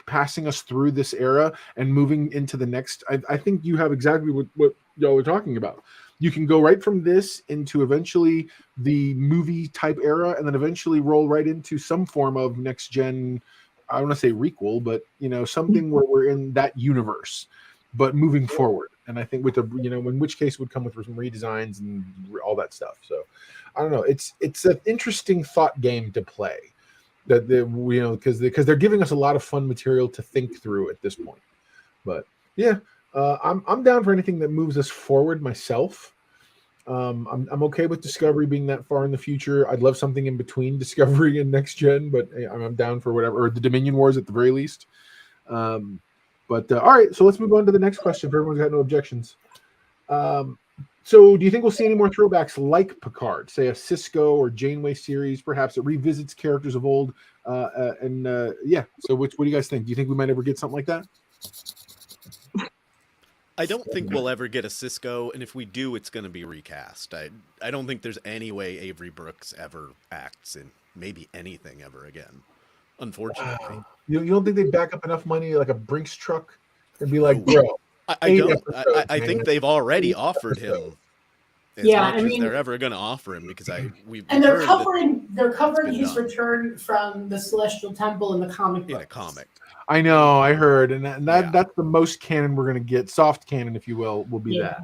passing us through this era and moving into the next, I think you have exactly what y'all were talking about. You can go right from this into eventually the movie type era, and then eventually roll right into some form of next gen. I don't want to say requel, but something where we're in that universe, but moving forward. And I think with in which case would come with some redesigns and all that stuff. So I don't know. It's an interesting thought game to play. That because they're giving us a lot of fun material to think through at this point. But yeah, I'm down for anything that moves us forward myself. I'm okay with Discovery being that far in the future. I'd love something in between Discovery and Next Gen, but I'm down for whatever, or the Dominion Wars at the very least. But all right, so let's move on to the next question. If everyone's got no objections, So, do you think we'll see any more throwbacks like Picard, say a Cisco or Janeway series, perhaps that revisits characters of old? Yeah. So, what do you guys think? Do you think we might ever get something like that? I don't think we'll ever get a Cisco, and if we do, it's going to be recast. I don't think there's any way Avery Brooks ever acts in maybe anything ever again. Unfortunately, You don't think they'd back up enough money like a Brinks truck and be like, bro? I don't. I think they've already offered him as much as they're ever going to offer him because they're covering his return from the Celestial Temple in the comic book. In a comic. I know, I heard, and that's the most canon we're going to get. Soft canon, if you will be that.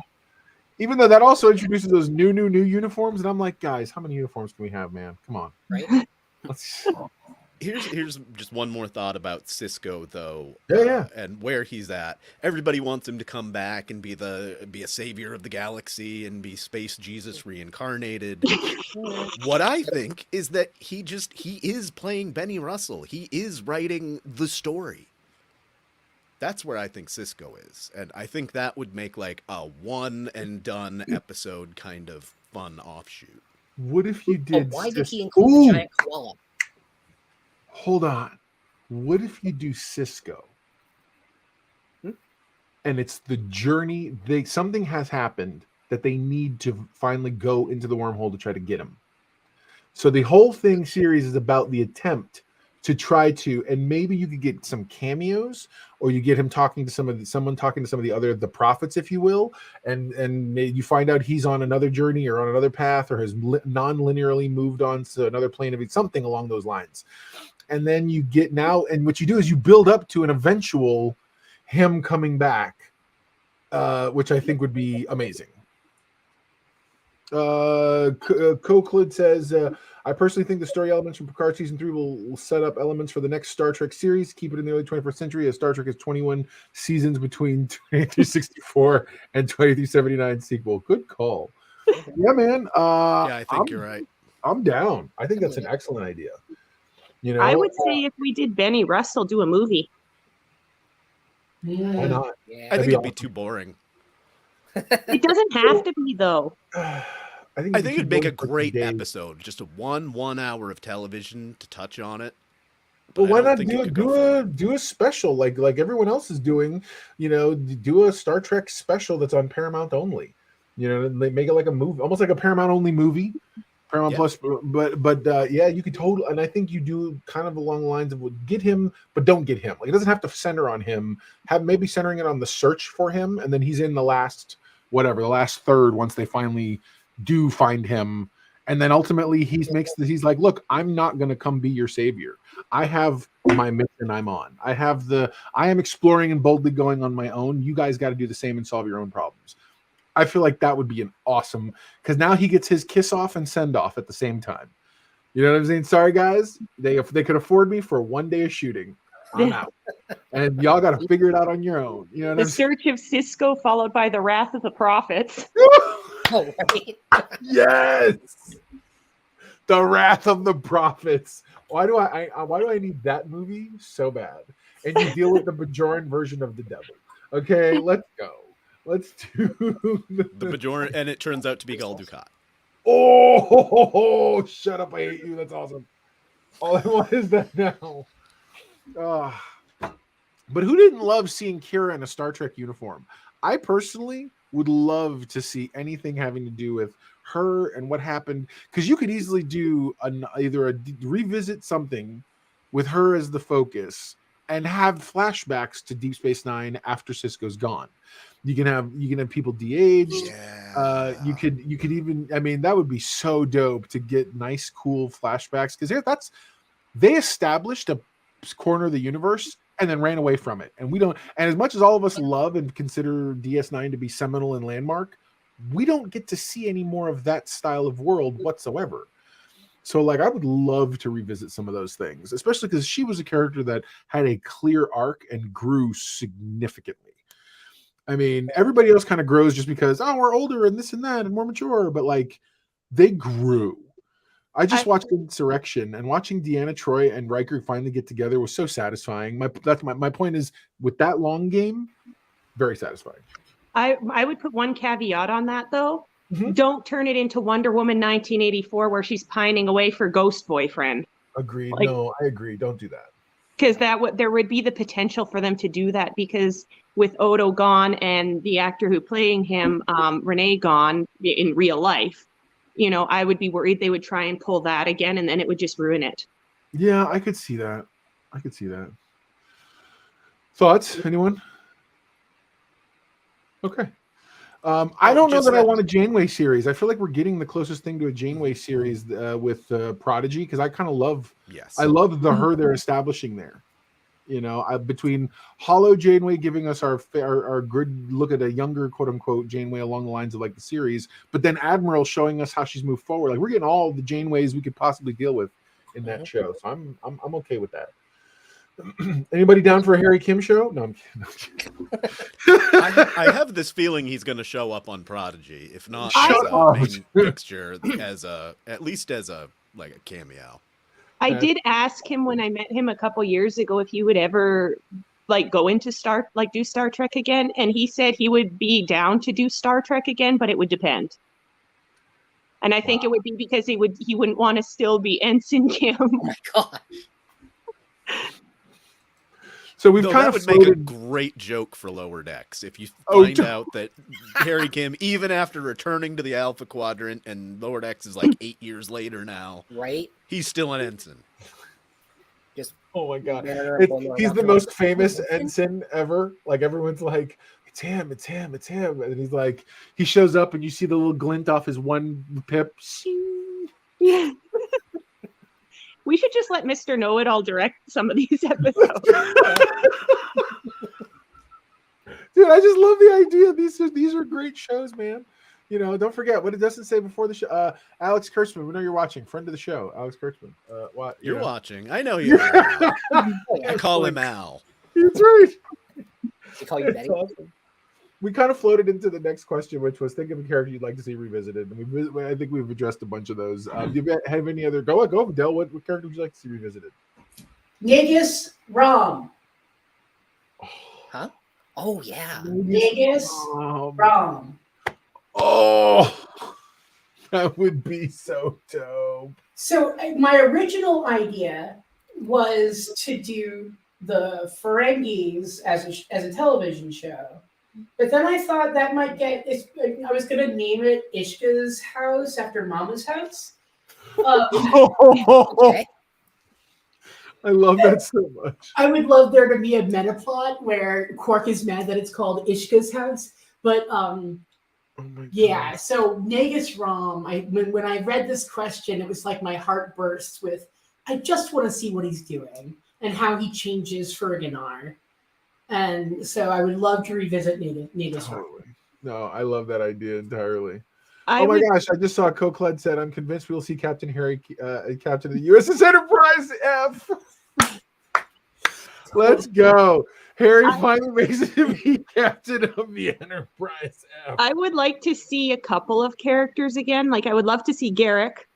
Even though that also introduces those new uniforms, and I'm like, guys, how many uniforms can we have, man? Come on, right? Here's just one more thought about Cisco though, and where he's at. Everybody wants him to come back and be a savior of the galaxy and be Space Jesus reincarnated. What I think is that he is playing Benny Russell. He is writing the story. That's where I think Cisco is, and I think that would make like a one and done episode kind of fun offshoot. What if you did? Why did he include the giant koala? Hold on. What if you do Cisco? And it's the journey. Something has happened that they need to finally go into the wormhole to try to get him. So the whole series is about the attempt to try to, and maybe you could get some cameos, or you get him talking to someone talking to some of the prophets, if you will, and you find out he's on another journey or on another path or has non-linearly moved on to another plane of something along those lines. And then you get and what you do is you build up to an eventual him coming back, which I think would be amazing. Coklid says, I personally think the story elements from Picard Season 3 will set up elements for the next Star Trek series. Keep it in the early 21st century, as Star Trek has 21 seasons between 2364 and 2379 sequel. Good call. Yeah, man. I think you're right. I'm down. I think that's an excellent idea. I would say if we did Benny Russell do a movie. Why not? Yeah. I think it'd be too boring. It doesn't have to be, though. I think it'd make a great episode. Just a 1 hour of television to touch on it. But why not do a special like everyone else is doing? Do a Star Trek special that's on Paramount only. They make it like a movie, almost like a Paramount only movie. Paramount Plus, but you could totally, and I think you do kind of along the lines of get him, but don't get him. Like it doesn't have to center on him. Have maybe centering it on the search for him, and then he's in the last third once they finally do find him, and then ultimately he's like, look, I'm not going to come be your savior. I have my mission I'm on. I am exploring and boldly going on my own. You guys got to do the same and solve your own problems. I feel like that would be an awesome, because now he gets his kiss off and send off at the same time. You know what I'm saying? Sorry, guys. They could afford me for 1 day of shooting. I'm out. And y'all got to figure it out on your own. You know what The Search of Cisco followed by The Wrath of the Prophets. Oh, right. Yes. The Wrath of the Prophets. Why do I need that movie so bad? And you deal with the Bajoran version of the devil. Okay, let's go. Let's do the Bajoran, and it turns out to be Gul Dukat. Oh, shut up! I hate you. That's awesome. All I want is that now. But who didn't love seeing Kira in a Star Trek uniform? I personally would love to see anything having to do with her and what happened, because you could easily do either a revisit something with her as the focus and have flashbacks to Deep Space Nine after Cisco's gone. You can have people de-aged. Yeah. You could even, I mean, that would be so dope to get nice, cool flashbacks, because they established a corner of the universe and then ran away from it. And we don't, and as much as all of us love and consider DS9 to be seminal and landmark, we don't get to see any more of that style of world whatsoever. So like, I would love to revisit some of those things, especially because she was a character that had a clear arc and grew significantly. I mean, everybody else kind of grows just because, we're older and this and that and more mature, but like they grew. I just watched Insurrection, and watching Deanna Troi and Riker finally get together was so satisfying. My point is, with that long game, very satisfying. I would put one caveat on that though. Mhm. Don't turn it into Wonder Woman 1984 where she's pining away for Ghost Boyfriend. Agreed. Like- No, I agree. Don't do that. Because there would be the potential for them to do that, because with Odo gone and the actor who playing him, Renee, gone in real life, I would be worried they would try and pull that again, and then it would just ruin it. Yeah, I could see that. Thoughts? Anyone? Okay. I don't know just that I that- want a Janeway series. I feel like we're getting the closest thing to a Janeway series with Prodigy, because I kind of love. Yes. I love her they're establishing there. Between Hollow Janeway giving us our good look at a younger quote unquote Janeway along the lines of like the series, but then Admiral showing us how she's moved forward. Like we're getting all the Janeways we could possibly deal with in that show. So I'm okay with that. Anybody down for a Harry Kim show? No, I'm kidding. I have this feeling he's going to show up on Prodigy, if not Shut as a up. main fixture, at least as a cameo. I did ask him when I met him a couple years ago if he would ever go into do Star Trek again, and he said he would be down to do Star Trek again, but it would depend. And I think it would be because he wouldn't want to still be Ensign Kim. Oh my god. So we've Though kind that of would make a floated. great joke for Lower Decks if you Oh, find out that Harry Kim, even after returning to the Alpha Quadrant, and Lower Decks is like 8 years later now, Right? he's still an ensign. Oh my god, Venerable he's the Lord. most famous ensign ever. Like everyone's like, it's him, and he's like, he shows up, and you see the little glint off his one pip. Yeah. We should just let Mr. Know-It-All direct some of these episodes. Dude, I just love the idea. These are great shows, man. Don't forget what it doesn't say before the show. Alex Kurtzman, we know you're watching. Friend of the show, Alex Kurtzman. What You're watching. I know you. I call him Al. That's right. They call you Betty. Awesome. We kind of floated into the next question, which was think of a character you'd like to see revisited. And I think we've addressed a bunch of those. Do you have any other? Go, Dell. What character would you like to see revisited? Negus Rom. Huh? Oh yeah. Negus Rom. Oh, that would be so dope. So my original idea was to do the Ferengis as a television show, but then I thought that might I was going to name it Ishka's house after Mama's house. Okay. I love that so much. I would love there to be a meta plot where Quark is mad that it's called Ishka's house, but Oh my God. yeah. So Negus Rom. When I read this question, it was like my heart burst with. I just want to see what he's doing and how he changes Ferganar, and so I would love to revisit Negus Rom. Totally. No, I love that idea entirely. I Oh my would- gosh! I just saw Cokled said, "I'm convinced we'll see Captain Harry, Captain of the USS Enterprise F." Let's go. Harry finally makes it to be Captain of the Enterprise F. I would like to see a couple of characters again. Like I would love to see Garrick,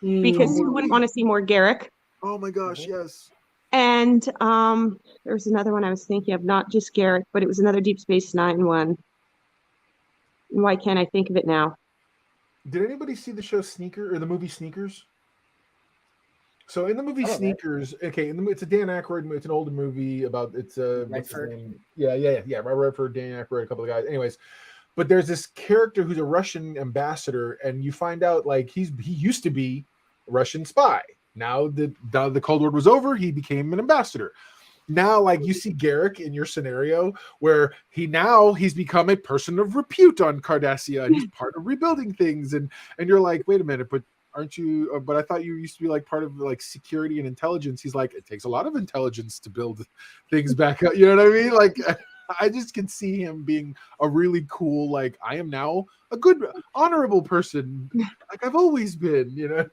because who wouldn't want to see more Garrick? Oh my gosh! Yes. And there's another one I was thinking of, not just Garrick, but it was another Deep Space Nine one. Why can't I think of it now? Did anybody see the show Sneaker or the movie Sneakers? So in the movie Oh, Sneakers, okay, it's a Dan Aykroyd movie. It's an older movie about what's his Redford. name? Yeah. Redford, Dan Aykroyd, a couple of guys. Anyways, but there's this character who's a Russian ambassador, and you find out like he used to be a Russian spy. Now the Cold War was over, he became an ambassador. Now, like you see Garrick in your scenario where he's become a person of repute on Cardassia, and he's part of rebuilding things, and you're like, wait a minute, but aren't you? But I thought you used to be like part of like security and intelligence. He's like, it takes a lot of intelligence to build things back up. You know what I mean? Like, I just can see him being a really cool, like, I am now a good, honorable person, like I've always been. You know.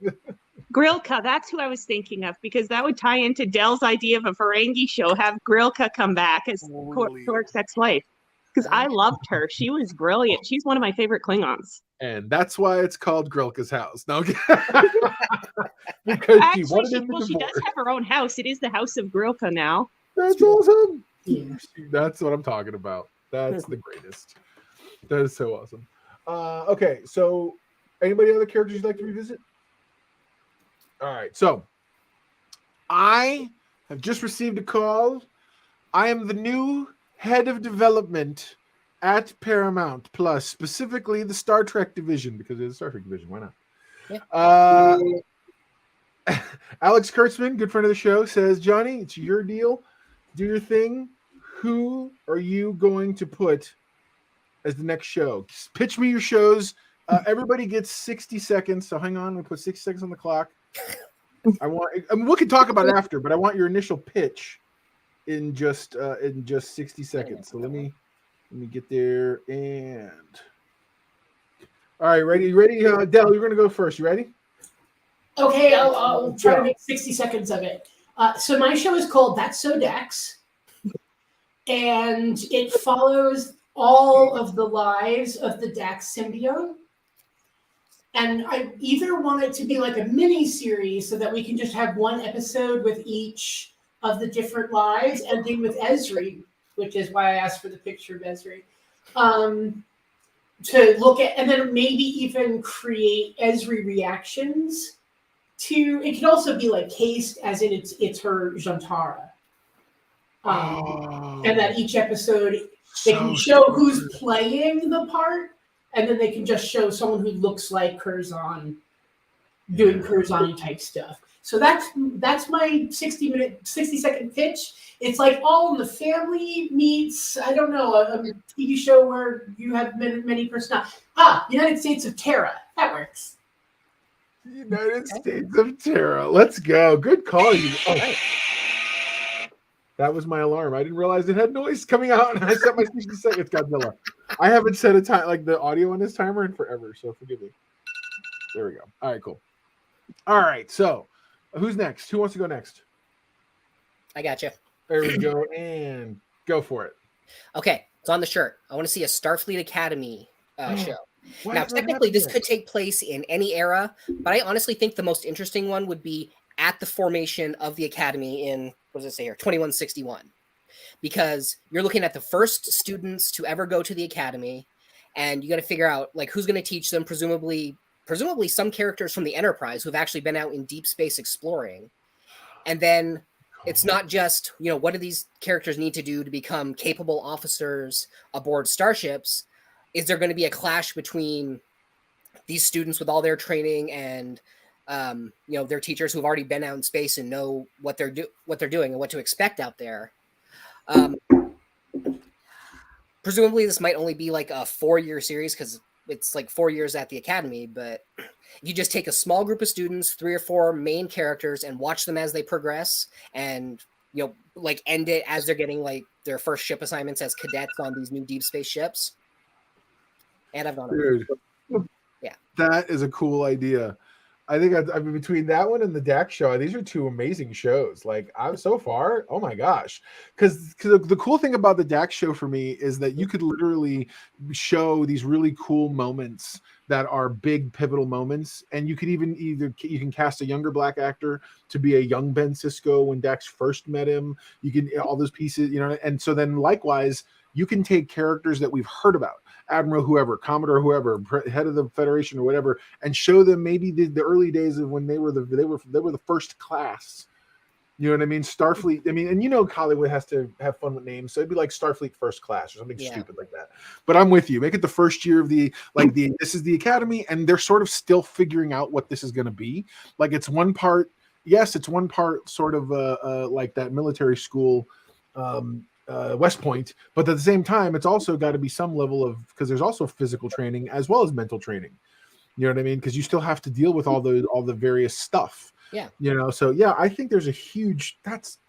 Grilka, that's who I was thinking of, because that would tie into Dell's idea of a Ferengi show. Have Grilka come back as Totally. Quark's ex-wife, because I loved her. She was brilliant. She's one of my favorite Klingons. And that's why it's called Grilka's house. Now, because Actually, she wanted him to she does divorce. have her own house. It is the House of Grilka now. That's awesome. Yeah. That's what I'm talking about. That's the greatest. That is so awesome. Okay, so anybody other characters you'd like to revisit? All right, so I have just received a call. I am the new head of development at Paramount Plus, specifically the Star Trek division, because it's a Star Trek division. Why not? Yeah. Alex Kurtzman, good friend of the show, says, Johnny, it's your deal. Do your thing. Who are you going to put as the next show? Pitch me your shows. Everybody gets 60 seconds. So hang on, we put 60 seconds on the clock. We can talk about it after, but I want your initial pitch in just 60 seconds. So let me get there. And all right, ready? Del, you're gonna go first. You ready? Okay, I'll try to make 60 seconds of it. So my show is called That's So Dex, and it follows all of the lives of the Dax symbiote. And I either want it to be like a mini series so that we can just have one episode with each of the different lives, ending with Ezri, which is why I asked for the picture of Ezri, to look at, and then maybe even create Ezri reactions to. It could also be like cased as in it's her Jantara. And that each episode they can show who's playing the part, and then they can just show someone who looks like Curzon doing Curzon type stuff. So that's my 60-second pitch. It's like All in the Family meets, I don't know, a TV show where you have many personalities. United States of Terra. That works. United States of Terra. Let's go. Good call. That was my alarm. I didn't realize it had noise coming out, and I set my 60 seconds. Godzilla. I haven't set a time like the audio on this timer in forever, so forgive me. There we go. All right, cool. All right, so who's next? Who wants to go next? I got you. There we go, and go for it. Okay, it's on the shirt. I want to see a Starfleet Academy show. Why Now, is that technically, this happening? could take place in any era, but I honestly think the most interesting one would be at the formation of the Academy in, what does it say here, 2161. Because you're looking at the first students to ever go to the Academy, and you got to figure out like who's going to teach them, presumably some characters from the Enterprise who have actually been out in deep space exploring. And then it's not just, what do these characters need to do to become capable officers aboard starships? Is there going to be a clash between these students with all their training and their teachers who've already been out in space and know what they're doing and what to expect out there? Presumably this might only be like a 4-year series because it's like 4 years at the Academy, but you just take a small group of students, 3 or 4 main characters, and watch them as they progress, and like end it as they're getting like their first ship assignments as cadets on these new deep space ships. And I've gone over. Yeah, that is a cool idea. I think I mean between that one and the Dax show, these are 2 amazing shows. Like I'm so far, oh my gosh! Because the cool thing about the Dax show for me is that you could literally show these really cool moments that are big pivotal moments, and you could even you can cast a younger black actor to be a young Ben Sisko when Dax first met him. You can all those pieces, and so then likewise you can take characters that we've heard about. Admiral whoever, Commodore whoever, head of the Federation or whatever, and show them maybe the early days of when they were the first class. You know what I mean? Starfleet. I mean, and Hollywood has to have fun with names, so it'd be like Starfleet First Class or something stupid like that. But I'm with you. Make it the first year of this is the Academy, and they're sort of still figuring out what this is going to be. Like it's one part sort of like that military school. West Point, but at the same time, it's also got to be some level of, because there's also physical training as well as mental training. You know what I mean? Because you still have to deal with all the various stuff. Yeah. So yeah, I think there's a huge that's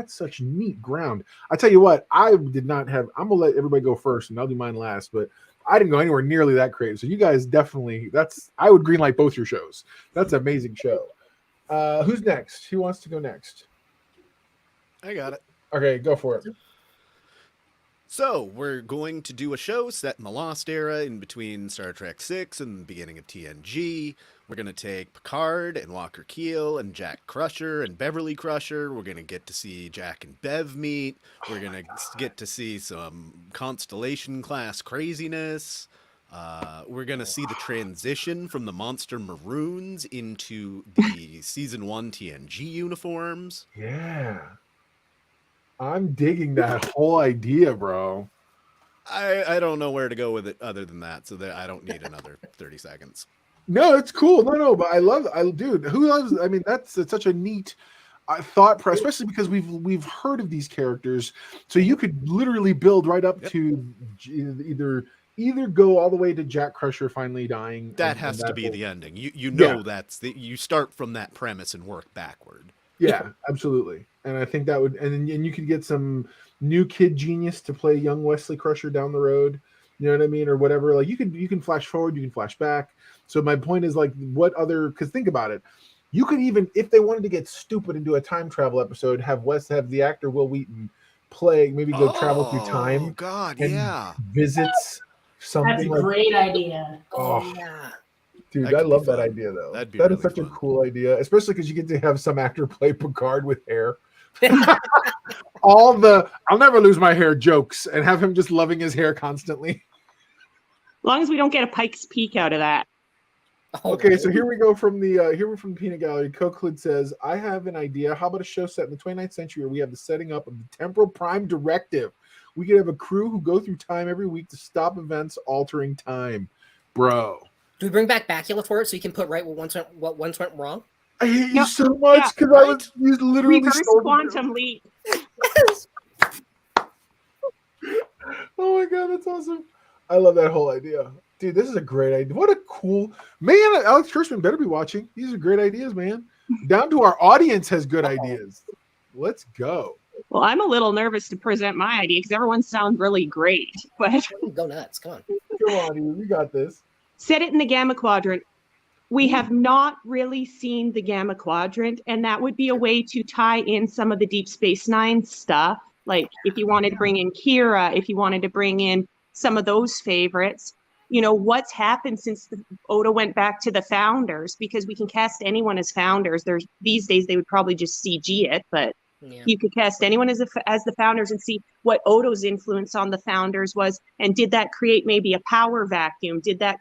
such neat ground. I tell you what, I'm gonna let everybody go first, and I'll do mine last. But I didn't go anywhere nearly that creative. So you guys definitely I would greenlight both your shows. That's an amazing show. Who's next? Who wants to go next? I got it. Okay, go for it. So, we're going to do a show set in the Lost Era in between Star Trek VI and the beginning of TNG. We're going to take Picard and Walker Keel and Jack Crusher and Beverly Crusher. We're going to get to see Jack and Bev meet. We're going to get to see some Constellation class craziness. We're going to see the transition from the Monster Maroons into the Season 1 TNG uniforms. Yeah. I'm digging that whole idea, bro. I don't know where to go with it other than that, so that I don't need another 30 seconds. No, it's cool. No, but dude, who loves? I mean, that's such a neat thought, especially because we've heard of these characters, so you could literally build right up to either go all the way to Jack Crusher finally dying. That has to be the ending. You know that's you start from that premise and work backward. Yeah, absolutely. And I think that would, and you could get some new kid genius to play young Wesley Crusher down the road. You know what I mean, or whatever. Like you can flash forward, you can flash back. So my point is like, what other? Because think about it, you could even, if they wanted to get stupid and do a time travel episode, have the actor Will Wheaton play, maybe go travel through time. Oh God, and yeah. Visits something. That's a great idea. Oh yeah. Dude, I love that idea though. That'd be that really is such fun. a cool idea, especially because you get to have some actor play Picard with hair. All the "I'll never lose my hair" jokes, and have him just loving his hair constantly. As long as we don't get a Pike's Peak out of that. Okay, so here we go from the Peanut Gallery. Cokelid says, "I have an idea. How about a show set in the 29th century where we have the setting up of the Temporal Prime Directive? We could have a crew who go through time every week to stop events altering time, bro." Do we bring back Bacula for it so you can put right what once went wrong? I hate you Yep. so much because you literally Reverse stole quantum leap. Oh my god, that's awesome! I love that whole idea, dude. This is a great idea. What a cool man! Alex Kirschman better be watching. These are great ideas, man. Down to our audience has good ideas. Let's go. Well, I'm a little nervous to present my idea because everyone sounds really great, but Go nuts! Come on. Come on, dude. We got this. set it in the Gamma Quadrant. We have not really seen the Gamma Quadrant, and that would be a way to tie in some of the Deep Space Nine stuff. Like if you wanted to bring in Kira, if you wanted to bring in some of those favorites, you know, what's happened since Oda went back to the founders, because we can cast anyone as founders. These days they would probably just CG it, but you could cast anyone as the founders and see what Odo's influence on the founders was, and did that create maybe a power vacuum? Did that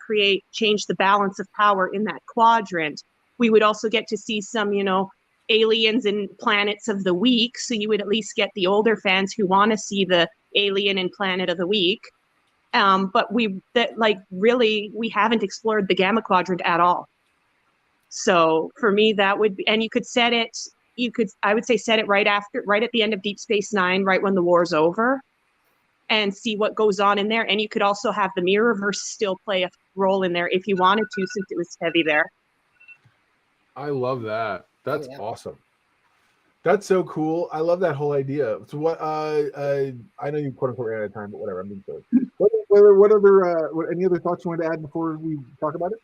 change the balance of power in that quadrant? We would also get to see some, you know, aliens and planets of the week, so you would at least get the older fans who want to see the alien and planet of the week. But we haven't explored the Gamma Quadrant at all. So for me, that would be, and you could set it. I would say set it right at the end of Deep Space Nine, right when the war's over, and see what goes on in there. And you could also have the Mirrorverse still play a role in there if you wanted to, since it was heavy there. I love that. That's awesome. That's so cool. I love that whole idea. So what? I know you quote unquote ran out of time, but whatever. I'm being silly. Any other thoughts you want to add before we talk about it?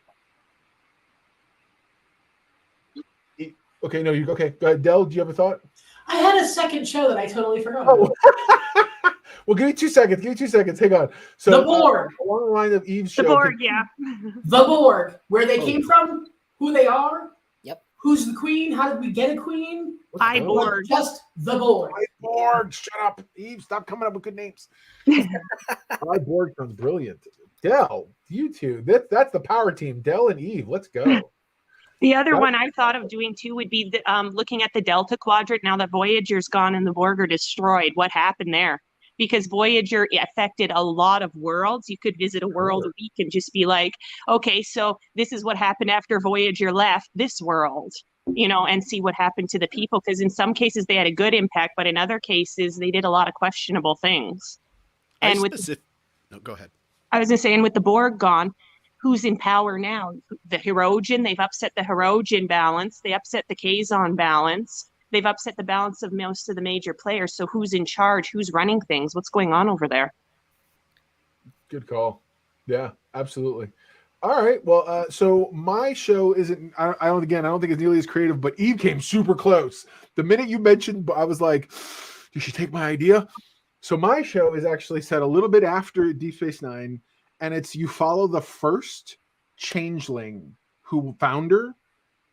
Okay, no, okay. Go ahead, Del. Do you have a thought? I had a second show that I totally forgot. Oh. Well, give me 2 seconds. Hang on. So the Borg. Along the line of Eve's show. The Borg, yeah. The Borg. Where they came from, who they are. Yep. Who's the queen? How did we get a queen? I Borg. Just the Borg. I Borg. Shut up, Eve. Stop coming up with good names. I Borg sounds brilliant. Del, you two. That's the power team. Del and Eve. Let's go. The other one I thought of doing too would be looking at the Delta Quadrant. Now that Voyager's gone and the Borg are destroyed, what happened there? Because Voyager affected a lot of worlds. You could visit a world a week and just be like, okay, so this is what happened after Voyager left this world, you know, and see what happened to the people. Because in some cases they had a good impact, but in other cases they did a lot of questionable things. And no, go ahead. I was going to say, and with the Borg gone, who's in power now? The Hirogen. They've upset the Hirogen balance. They upset the Kazon balance. They've upset the balance of most of the major players. So who's in charge? Who's running things? What's going on over there? Good call. Yeah, absolutely. All right. Well, so my show isn't. I don't think it's nearly as creative. But Eve came super close. The minute you mentioned, I was like, "Did she take my idea?" So my show is actually set a little bit after Deep Space Nine, and it's you follow the first changeling founder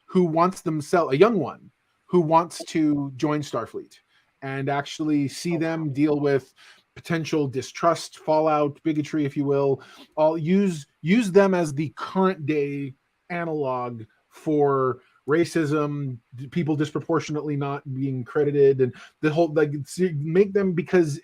who wants themselves, a young one who wants to join Starfleet and actually see them deal with potential distrust, fallout, bigotry, if you will. I'll use them as the current day analog for racism, people disproportionately not being credited, and the whole make them, because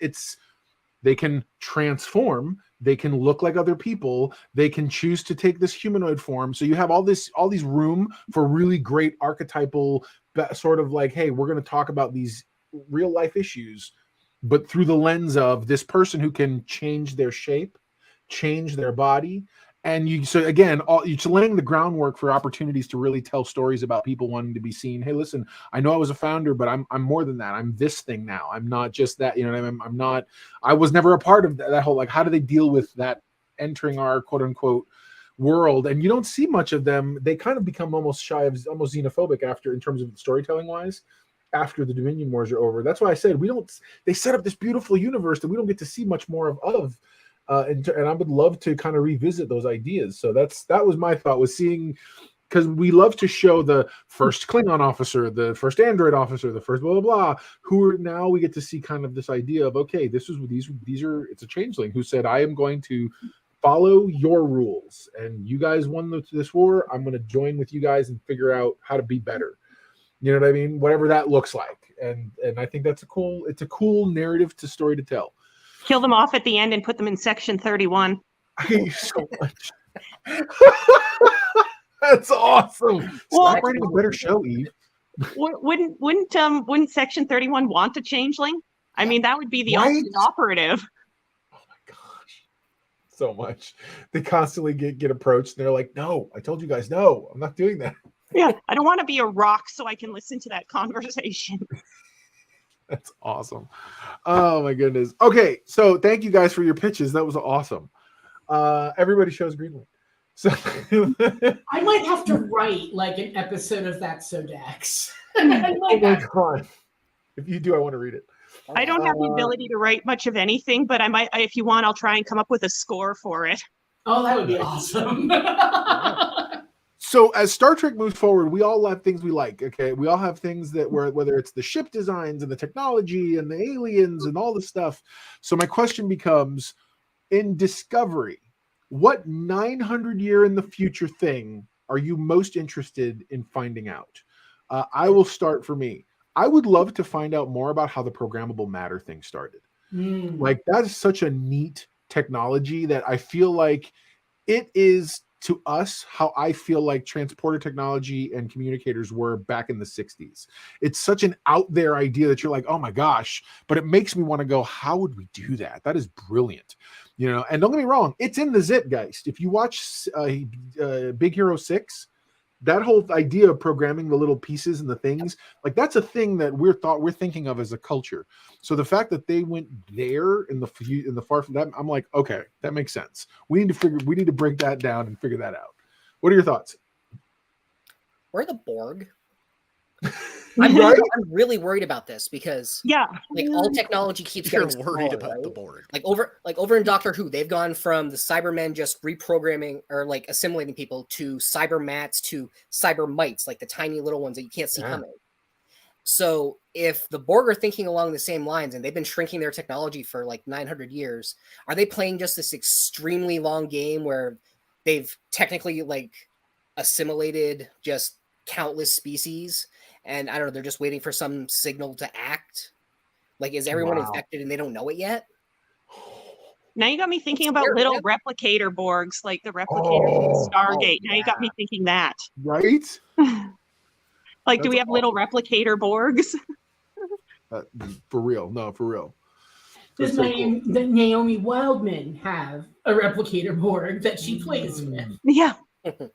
they can transform, they can look like other people, they can choose to take this humanoid form. So you have all these room for really great archetypal sort of like, hey, we're going to talk about these real life issues, but through the lens of this person who can change their shape, change their body. And so again, you're laying the groundwork for opportunities to really tell stories about people wanting to be seen. Hey, listen, I know I was a founder, but I'm more than that. I'm this thing now. I'm not just that. You know what I mean? I'm not. I was never a part of that whole, like, how do they deal with that entering our quote unquote world? And you don't see much of them. They kind of become almost shy of, almost xenophobic after, in terms of storytelling wise, after the Dominion Wars are over. That's why I said they set up this beautiful universe that we don't get to see much more of. And I would love to kind of revisit those ideas. So that was my thought, was seeing, because we love to show the first Klingon officer, the first android officer, the first blah blah blah, who are now we get to see kind of this idea of, okay, these are it's a changeling who said, I am going to follow your rules, and you guys won this war. I'm going to join with you guys and figure out how to be better. You know what I mean? Whatever that looks like, and I think it's a cool narrative story to tell. Kill them off at the end and put them in Section 31. I hate you so much. That's awesome. Stop writing a better show, Eve. Wouldn't Section 31 want a changeling? I mean, that would be the ultimate operative. Oh my gosh, so much. They constantly get approached, and they're like, "No, I told you guys, no, I'm not doing that." Yeah, I don't want to be a rock so I can listen to that conversation. That's awesome. Oh my goodness. Okay, so thank you guys for your pitches. That was awesome. Everybody shows Greenland. So I might have to write like an episode of that Sodax. Oh my god. If you do, I want to read it. I don't have the ability to write much of anything, but I might, if you want, I'll try and come up with a score for it. Oh, that would be awesome. So as Star Trek moves forward, we all have things we like. Okay, we all have things that whether it's the ship designs and the technology and the aliens and all the stuff. So my question becomes, in Discovery, what 900-year in the future thing are you most interested in finding out? I will start for me. I would love to find out more about how the programmable matter thing started. Like, that is such a neat technology that I feel like it is to us how I feel like transporter technology and communicators were back in the 60s. It's such an out there idea that you're like, oh my gosh, but it makes me want to go, how would we do that? That is brilliant. You know, and don't get me wrong, it's in the Zeitgeist. If you watch Big Hero 6, that whole idea of programming the little pieces and the things, like, that's a thing that we're thinking of as a culture. So the fact that they went there in the far from that, I'm like, okay, that makes sense. We need to break that down and figure that out. What are your thoughts? Where are the Borg? I'm really worried about this because like all technology keeps You're getting worried smaller, about right? the Borg. Like over in Doctor Who, they've gone from the Cybermen just reprogramming or like assimilating people to Cybermats to Cybermites, like the tiny little ones that you can't see coming. So if the Borg are thinking along the same lines and they've been shrinking their technology for like 900 years, are they playing just this extremely long game where they've technically like assimilated just countless species? And I don't know, they're just waiting for some signal to act. Like, is everyone infected and they don't know it yet? Now you got me thinking about little replicator Borgs, like the replicator from Stargate. Now you got me thinking that. Right? Like, do we have little replicator Borgs? For real. No, for real. Does Naomi Wildman have a replicator Borg that she plays with? Yeah. My God,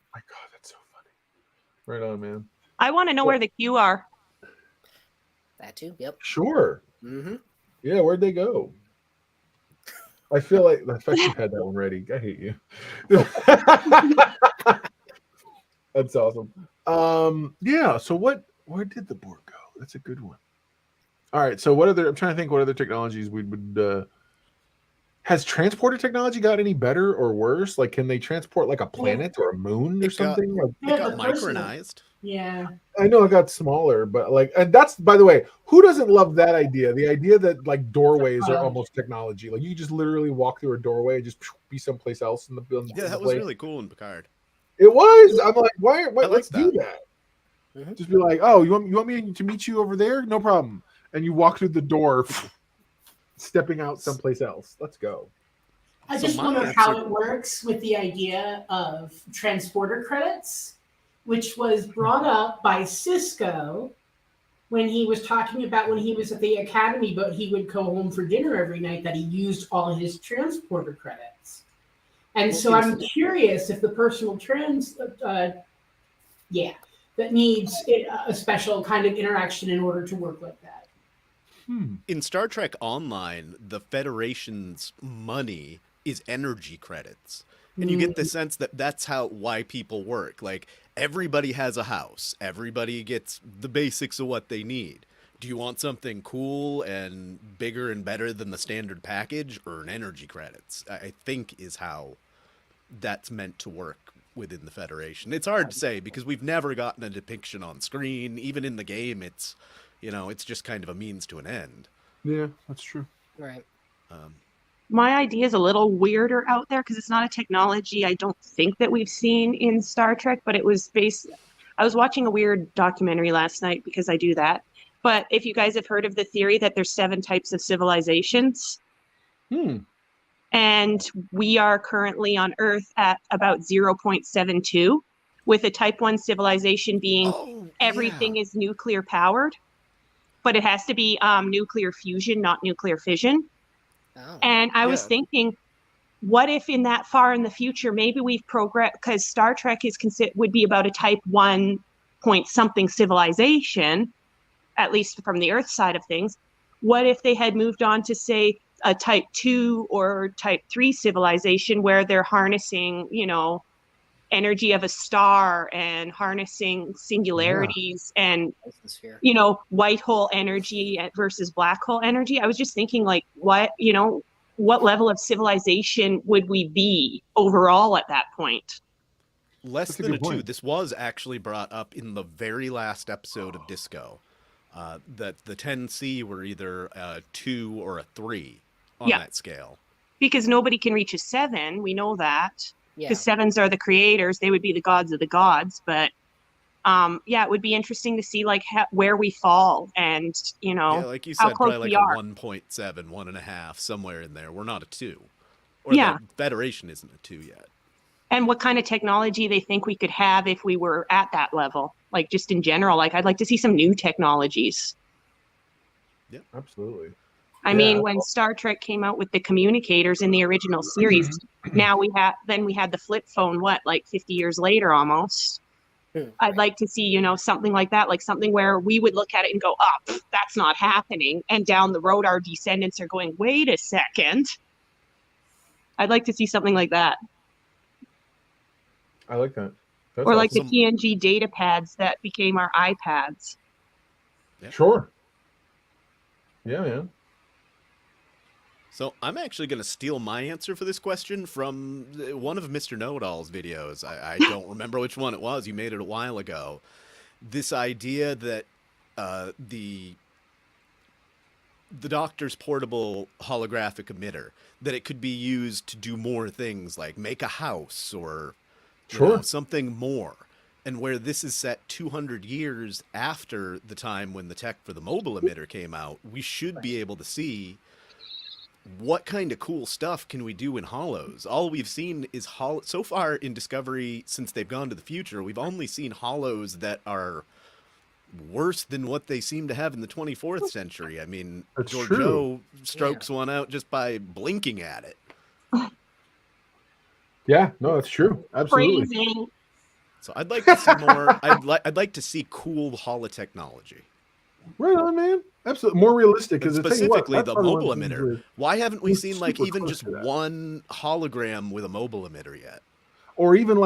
that's so funny. Right on, man. I want to know where the Q are. That too. Yep. Sure. Mm-hmm. Yeah, where'd they go? I feel like the fact you had that one ready. I hate you. That's awesome. Yeah. So where did the Borg go? That's a good one. All right. So what other? I'm trying to think what other technologies we would. Has transporter technology got any better or worse? Like, can they transport like a planet or a moon or It got something? Like, it got the personal. micronized. Yeah. I know it got smaller, but like, and that's by the way, who doesn't love that idea? The idea that like doorways are almost technology. Like you just literally walk through a doorway and just be someplace else in the building. Yeah, that was really cool in Picard. It was. I'm like, why? I like Let's do that. that. Mhm. Just be like, oh, you want me to meet you over there? No problem. And you walk through the door, stepping out someplace else. Let's go. I So just my wonder how answer- it works with the idea of transporter credits, which was brought up by Cisco when he was talking about when he was at the academy, but he would go home for dinner every night, that he used all his transporter credits. And Well, so I'm curious if the personal that needs a special kind of interaction in order to work like that. In Star Trek Online, the Federation's money is energy credits. And you get the sense that that's why people work. Like, everybody has a house. Everybody gets the basics of what they need. Do you want something cool and bigger and better than the standard package? Earn energy credits. I think is how that's meant to work within the Federation. It's hard to say because we've never gotten a depiction on screen. Even in the game, it's just kind of a means to an end. Yeah, that's true. Right. My idea is a little weirder out there because it's not a technology I don't think that we've seen in Star Trek, but it was based. I was watching a weird documentary last night because I do that. But if you guys have heard of the theory that there's 7 types of civilizations, and we are currently on Earth at about 0.72, with a Type 1 civilization being everything is nuclear powered, but it has to be nuclear fusion, not nuclear fission. Oh. And I was thinking, what if in that far in the future, maybe we've progressed, because Star Trek would be about a Type 1 point something civilization, at least from the Earth side of things. What if they had moved on to, say, a Type 2 or Type 3 civilization where they're harnessing, energy of a star and harnessing singularities and, white hole energy versus black hole energy? I was just thinking, like, what level of civilization would we be overall at that point? Less than a 2. This was actually brought up in the very last episode of Disco. That the 10C were either a 2 or a 3 on that scale. Because nobody can reach a 7. We know that. Because 7s are the creators. They would be the gods of the gods. But it would be interesting to see where we fall and, like you said, probably like a 1.7, 1.5, somewhere in there. We're not a 2. Or the Federation isn't a 2 yet. And what kind of technology they think we could have if we were at that level. Like, just in general, I'd like to see some new technologies. Yeah, absolutely. I mean, when Star Trek came out with the communicators in the original series, now we had the flip phone, 50 years later almost. I'd like to see, something like that, like something where we would look at it and go, that's not happening. And down the road, our descendants are going, wait a second. I'd like to see something like that. I like that. Or like the TNG data pads that became our iPads. Yeah. Sure. Yeah, man. So I'm actually going to steal my answer for this question from one of Mr. Know-It-All's videos. I don't remember which one it was. You made it a while ago. This idea that the Doctor's portable holographic emitter, that it could be used to do more things like make a house or something more. And where this is set 200 years after the time when the tech for the mobile emitter came out, we should be able to see what kind of cool stuff can we do in hollows. All we've seen is so far in Discovery, since they've gone to the future, we've only seen hollows that are worse than what they seem to have in the 24th century. I mean, Giorgio strokes one out just by blinking at it. Yeah, no, that's true. Absolutely. Crazy. So I'd like to see more. I'd like to see cool holotechnology. Right on, man. Absolutely, more realistic. Because specifically the mobile emitter. Why haven't we seen even just one hologram with a mobile emitter yet? Or even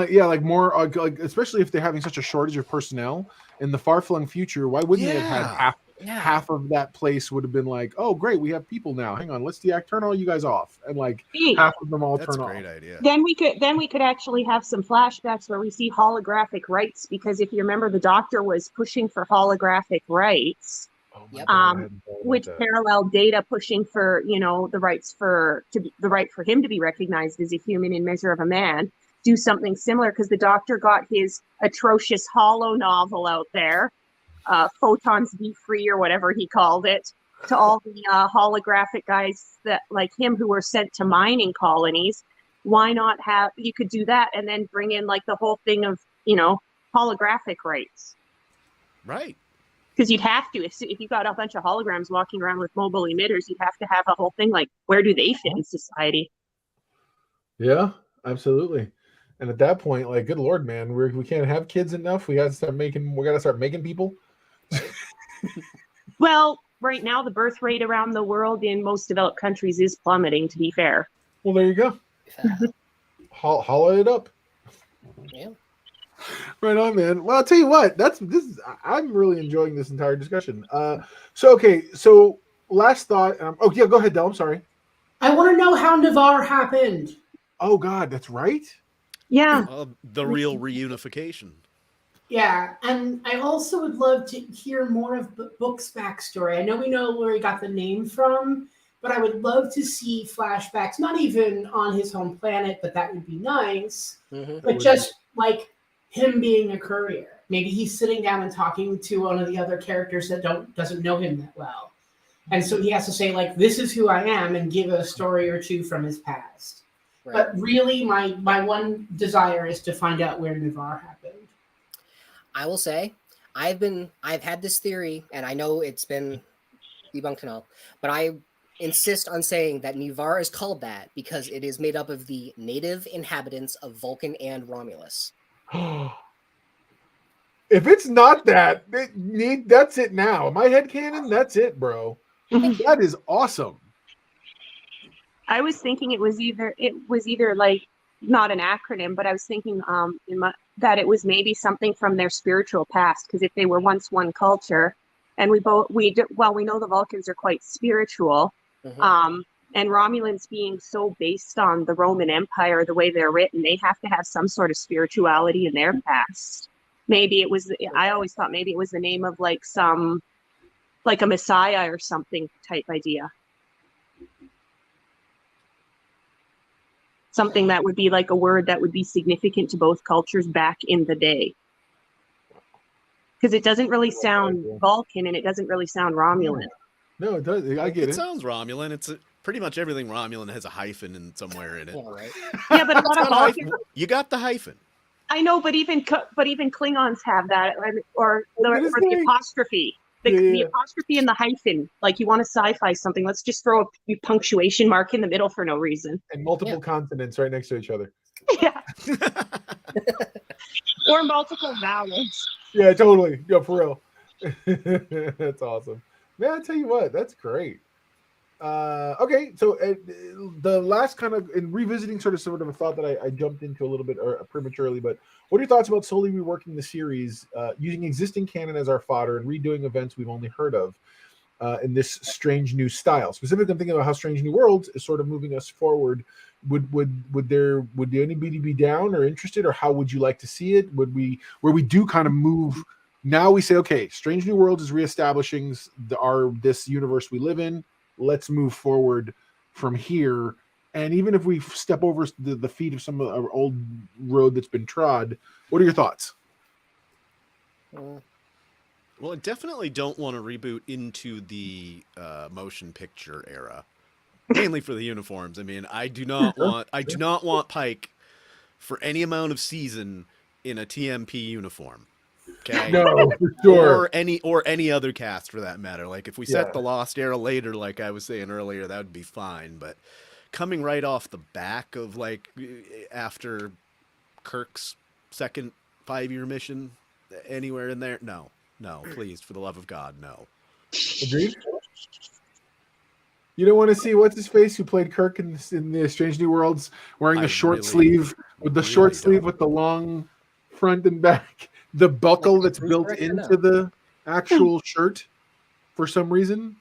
more, especially if they're having such a shortage of personnel in the far-flung future. Why wouldn't they have had half Yeah. half of that place would have been like, oh great, we have people now. Hang on, let's turn all you guys off, and like Hey, half of them all That's a turn great off. idea. then we could actually have some flashbacks where we see holographic rights, because if you remember, the Doctor was pushing for holographic rights. Oh my Yep. God, I hadn't thought about Which that. parallel Data pushing for, you know, the right for him to be recognized as a human in Measure of a Man, do something similar, because the Doctor got his atrocious Hollow novel out there, Photons Be Free or whatever he called it, to all the holographic guys that like him who were sent to mining colonies. Why not have, you could do that and then bring in like the whole thing of, you know, holographic rights. Right. Because you'd have to, if you got a bunch of holograms walking around with mobile emitters, you'd have to have a whole thing like, where do they fit in society? Yeah, absolutely. And at that point, like, good Lord, man, we can't have kids enough. We got to start making people. Well, right now the birth rate around the world in most developed countries is plummeting, to be fair. Well, there you go. Holla it up. Yeah. Right on, man. Well, I'll tell you what. I'm really enjoying this entire discussion. So last thought. Oh yeah, go ahead, Del. I'm sorry. I want to know how Navarre happened. Oh God, that's right. Yeah. The real reunification. Yeah, and I also would love to hear more of Book's backstory. I know we know where he got the name from, but I would love to see flashbacks, not even on his home planet, but that would be nice. Mm-hmm. But just like him being a courier. Maybe he's sitting down and talking to one of the other characters that doesn't know him that well. And so he has to say, like, this is who I am, and give a story or two from his past. Right. But really, my one desire is to find out where Navarre happened. I will say, I've had this theory, and I know it's been debunked and all, but I insist on saying that Navarre is called that because it is made up of the native inhabitants of Vulcan and Romulus. If it's not that, that's it now. My headcanon, that's it, bro. That is awesome. I was thinking it was either like not an acronym, but I was thinking that it was maybe something from their spiritual past, because if they were once one culture, and we know the Vulcans are quite spiritual, Mm-hmm. and Romulans being so based on the Roman Empire, the way they're written, they have to have some sort of spirituality in their past. Maybe it was, I always thought maybe it was the name of like a Messiah or something type idea. Something that would be like a word that would be significant to both cultures back in the day. Because it doesn't really sound Vulcan and it doesn't really sound Romulan. No, it does. I get it. It sounds Romulan. It's pretty much everything Romulan has a hyphen in somewhere in it. Yeah, right. Yeah, but a lot of Vulcans. You got the hyphen. I know, but even Klingons have that, or the apostrophe. The apostrophe and the hyphen, like you want to sci-fi something, let's just throw a punctuation mark in the middle for no reason. And multiple consonants right next to each other. Yeah. Or multiple vowels. Yeah, totally. Yeah, for real. That's awesome. Man, I tell you what, that's great. Okay, so the last kind of, in revisiting sort of a thought that I jumped into a little bit prematurely, but what are your thoughts about solely reworking the series, using existing canon as our fodder and redoing events we've only heard of in this strange new style? Specifically, I'm thinking about how Strange New Worlds is sort of moving us forward. Would anybody be down or interested, or how would you like to see it? Where we do kind of move? Now we say, okay, Strange New Worlds is reestablishing this universe we live in. Let's move forward from here. And even if we step over the feet of some of our old road that's been trod, what are your thoughts? Well, I definitely don't want to reboot into the motion picture era, mainly for the uniforms. I mean, I do not want Pike for any amount of season in a TMP uniform. Okay. No, for sure. Or any other cast for that matter. Like if we set the Lost Era later, like I was saying earlier, that would be fine. But coming right off the back of like after Kirk's second 5-year mission, anywhere in there, no, please, for the love of God, no. Agreed. You don't want to see what's his face who played Kirk in the Strange New Worlds wearing the short sleeve with the long front and back. The buckle that's built into the actual shirt for some reason.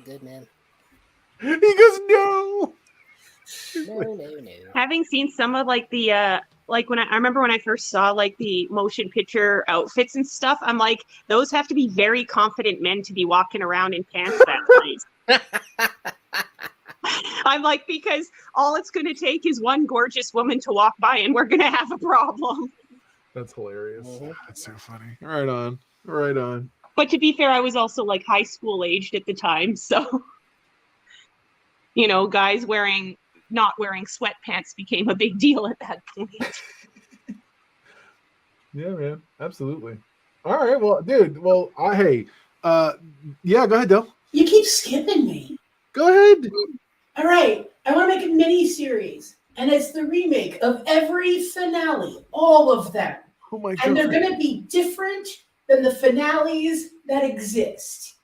Good man. He goes, no. No. Having seen some of like the like when I remember when I first saw like the motion picture outfits and stuff, I'm like, those have to be very confident men to be walking around in pants that night. I'm like, because all it's going to take is one gorgeous woman to walk by and we're going to have a problem. That's hilarious. Mhm. That's so funny. Right on. Right on. But to be fair, I was also like high school aged at the time. So, you know, guys not wearing sweatpants became a big deal at that point. Yeah, man. Absolutely. All right. Well, dude. Well, yeah. Go ahead, Del. You keep skipping me. Go ahead. All right. I want to make a mini series, and it's the remake of every finale, all of them. Oh my god. And they're going to be different than the finales that exist.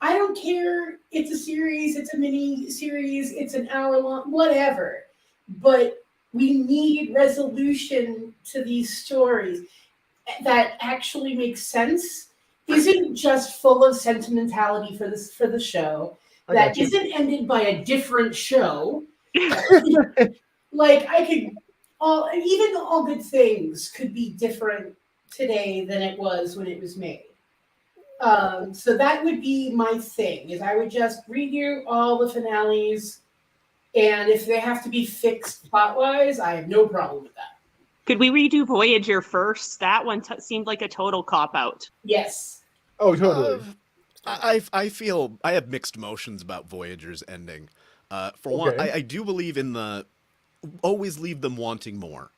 I don't care. It's a series, it's a mini series, it's an hour long, whatever. But we need resolution to these stories that actually makes sense. Isn't just full of sentimentality for the show. That isn't ended by a different show. Like even all good things could be different today than it was when it was made. So that would be my thing, is I would just redo all the finales, and if they have to be fixed plot-wise, I have no problem with that. Could we redo Voyager first? That one seemed like a total cop-out. Yes. Oh, totally. I feel I have mixed emotions about Voyager's ending. For one, I do believe in the always leave them wanting more.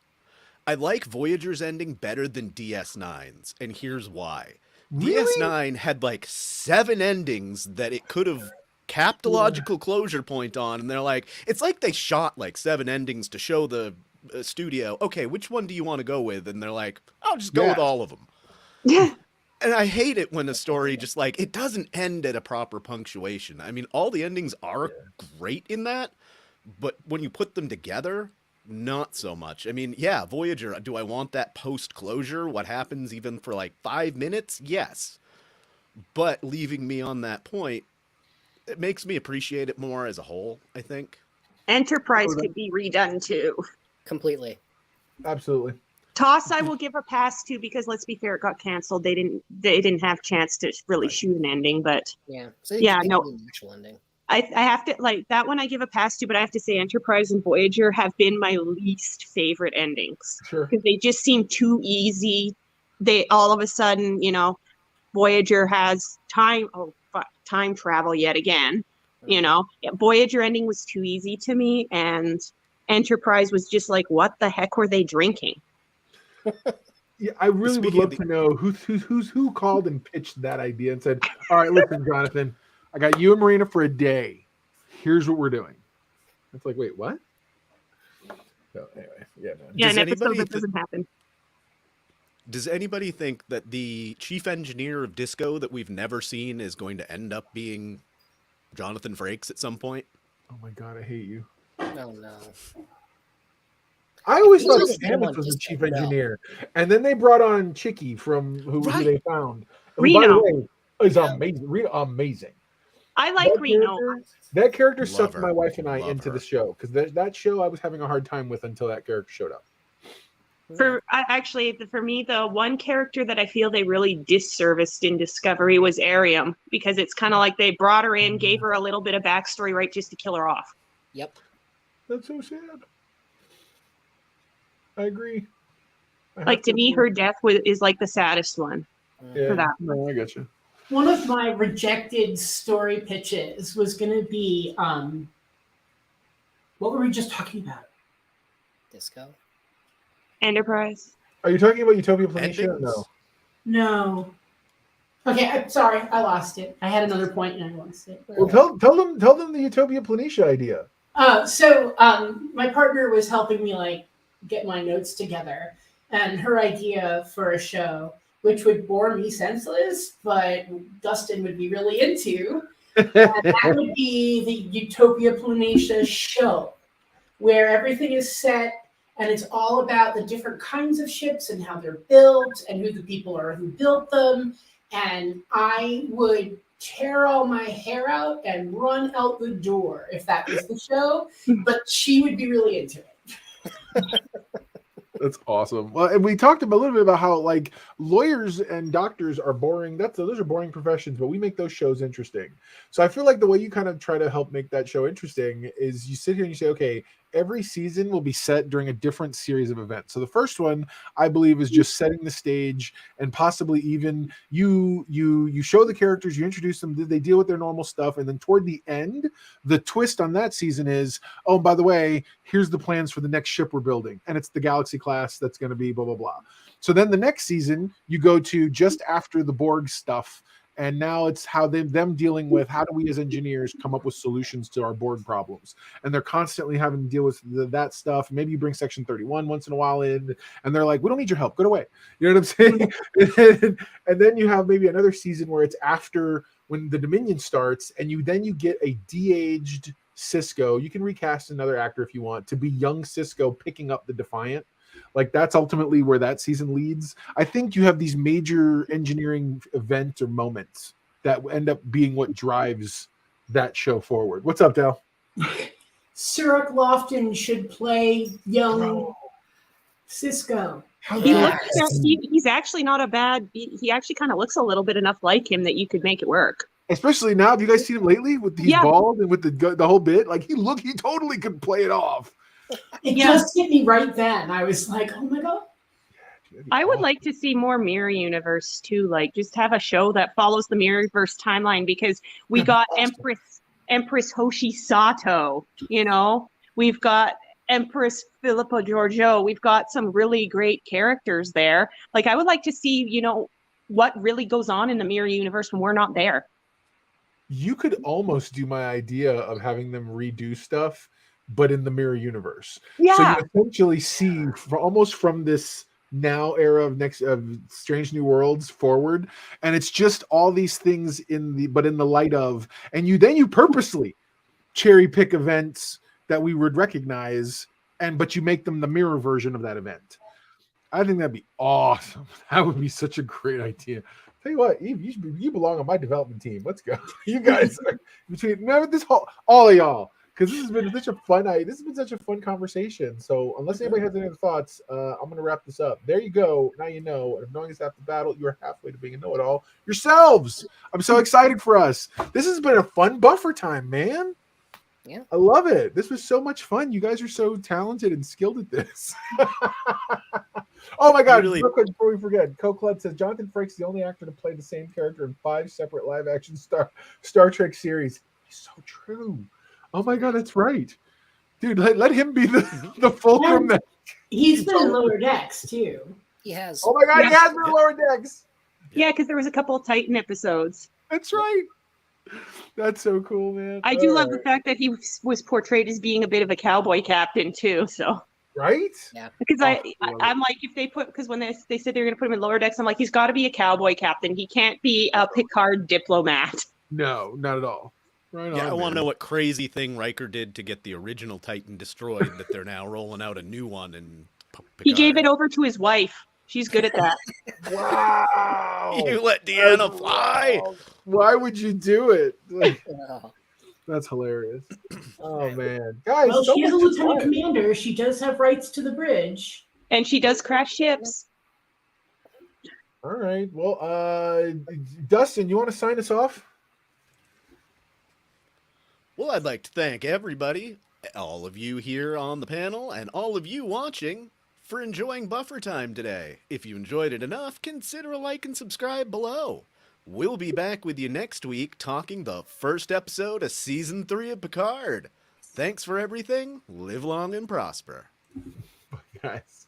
I like Voyager's ending better than DS9's, and here's why. Really? DS9 had like 7 endings that it could have capped a logical closure point on, and they're like, it's like they shot like 7 endings to show the studio, okay, which one do you want to go with? And they're like, I'll just go with all of them. Yeah. And I hate it when a story just like, it doesn't end at a proper punctuation. I mean, all the endings are great in that, but when you put them together, not so much. I mean, yeah, Voyager, do I want that post-closure? What happens even for like 5 minutes? Yes. But leaving me on that point, it makes me appreciate it more as a whole, I think. Enterprise could be redone too. Completely. Absolutely. TOS I will give a pass to, because let's be fair, it got canceled. They didn't have a chance to really shoot an ending, but Yeah. So no. Actual ending. I have to, like, that one I give a pass to, but I have to say Enterprise and Voyager have been my least favorite endings. Sure. Because they just seem too easy. They all of a sudden, you know, Voyager has time travel yet again. You know, Voyager ending was too easy to me, and Enterprise was just like, what the heck were they drinking? Yeah, I really would love to know who called and pitched that idea and said, all right, listen, Jonathan, I got you and Marina for a day. Here's what we're doing. It's like, wait, what? So anyway, yeah, man. Yeah, an episode that doesn't happen. Does anybody think that the chief engineer of Disco that we've never seen is going to end up being Jonathan Frakes at some point? Oh my god, I hate you. Oh no. I always thought Stamets was the chief engineer, and then they brought on Chicky from who they found. Who, by the way, is amazing. Reno, amazing. I like Reno. That character sucked my wife and I into the show, because that show I was having a hard time with until that character showed up. For me, the one character that I feel they really disserviced in Discovery was Ariam, because it's kind of like they brought her in, gave her a little bit of backstory, right, just to kill her off. Yep. That's so sad. I agree. Like, to me, her death is like the saddest one. Yeah, for that. No, I got you. One of my rejected story pitches was going to be, what were we just talking about? Disco. Enterprise. Are you talking about Utopia Planitia? No. No. Okay, I'm sorry, I lost it. I had another point and I lost it. Well, tell them the Utopia Planitia idea. So my partner was helping me like get my notes together, and her idea for a show, which would bore me senseless, but Dustin would be really into, and that would be the Utopia Planitia show, where everything is set and it's all about the different kinds of ships and how they're built and who the people are who built them. and I would tear all my hair out and run out the door if that was the show. But she would be really into it. That's awesome. Well, and we talked a little bit about how like lawyers and doctors are boring. Those are boring professions, but we make those shows interesting. So I feel like the way you kind of try to help make that show interesting is you sit here and you say, okay, every season will be set during a different series of events. So the first one, I believe, is just setting the stage, and possibly even you show the characters, you introduce them, they deal with their normal stuff, and then toward the end, the twist on that season is, oh, by the way, here's the plans for the next ship we're building, and it's the Galaxy class that's going to be blah blah blah. So then the next season you go to just after the Borg stuff, and now it's how them dealing with how do we as engineers come up with solutions to our Borg problems, and they're constantly having to deal with that stuff. Maybe you bring Section 31 once in a while in, and they're like, we don't need your help, go away. You know what I'm saying? And then you have maybe another season where it's after when the Dominion starts, and you get a de-aged Cisco. You can recast another actor if you want to be young Cisco picking up the Defiant. Like that's ultimately where that season leads. I think you have these major engineering events or moments that end up being what drives that show forward. What's up, Dale? Surik Lofton should play young Cisco. He's actually not a bad. He actually kind of looks a little bit enough like him that you could make it work. Especially now, have you guys seen him lately? He's bald and with the whole bit. Like he totally could play it off. It just hit me right then. I was like, oh my God. I would like to see more Mirror Universe too. Like just have a show that follows the Mirrorverse timeline, because we got Empress Hoshi Sato, we've got Empress Philippa Georgiou. We've got some really great characters there. Like I would like to see, what really goes on in the Mirror Universe when we're not there. You could almost do my idea of having them redo stuff, but in the Mirror Universe. Yeah. So you essentially see almost from this now era of Strange New Worlds forward, and it's just all these things in the light of, and you purposely cherry pick events that we would recognize, but you make them the mirror version of that event. I think that'd be awesome. That would be such a great idea. Tell you what, you belong on my development team. Let's go. You guys are all of y'all, because this has been such a fun conversation. So unless anybody has any other thoughts, I'm going to wrap this up. There you go. Now you know. And if knowing is half the battle, you are halfway to being a know-it-all yourselves. I'm so excited for us. This has been a fun buffer time, man. Yeah, I love it. This was so much fun. You guys are so talented and skilled at this. Oh my God! Real quick before we forget, Coquelette says Jonathan Frakes is the only actor to play the same character in 5 separate live-action Star Trek series. He's so true. Oh my God, that's right, dude. Let him be the fulcrum. He's been in Lower Decks too. He has. Oh my God, he has been in Lower Decks. Yeah, because there was a couple of Titan episodes. That's right. That's so cool, man. I do love the fact that he was portrayed as being a bit of a cowboy captain too. So. Right? Yeah. Because I'm like, if they because when they said they were going to put him in Lower Decks, I'm like, he's got to be a cowboy captain. He can't be a Picard diplomat. No, not at all. Right on, I want to know what crazy thing Riker did to get the original Titan destroyed that they're now rolling out a new one. And he gave it over to his wife. She's good at that. Wow. You let Deanna fly. Why would you do it? That's hilarious. Oh man, guys! Well, she is a lieutenant commander. She does have rights to the bridge, and she does crash ships. All right. Well, Dustin, you want to sign us off? Well, I'd like to thank everybody, all of you here on the panel, and all of you watching, for enjoying Buffer Time today. If you enjoyed it enough, consider a like and subscribe below. We'll be back with you next week talking the first episode of Season 3 of Picard. Thanks for everything. Live long and prosper. Bye, guys.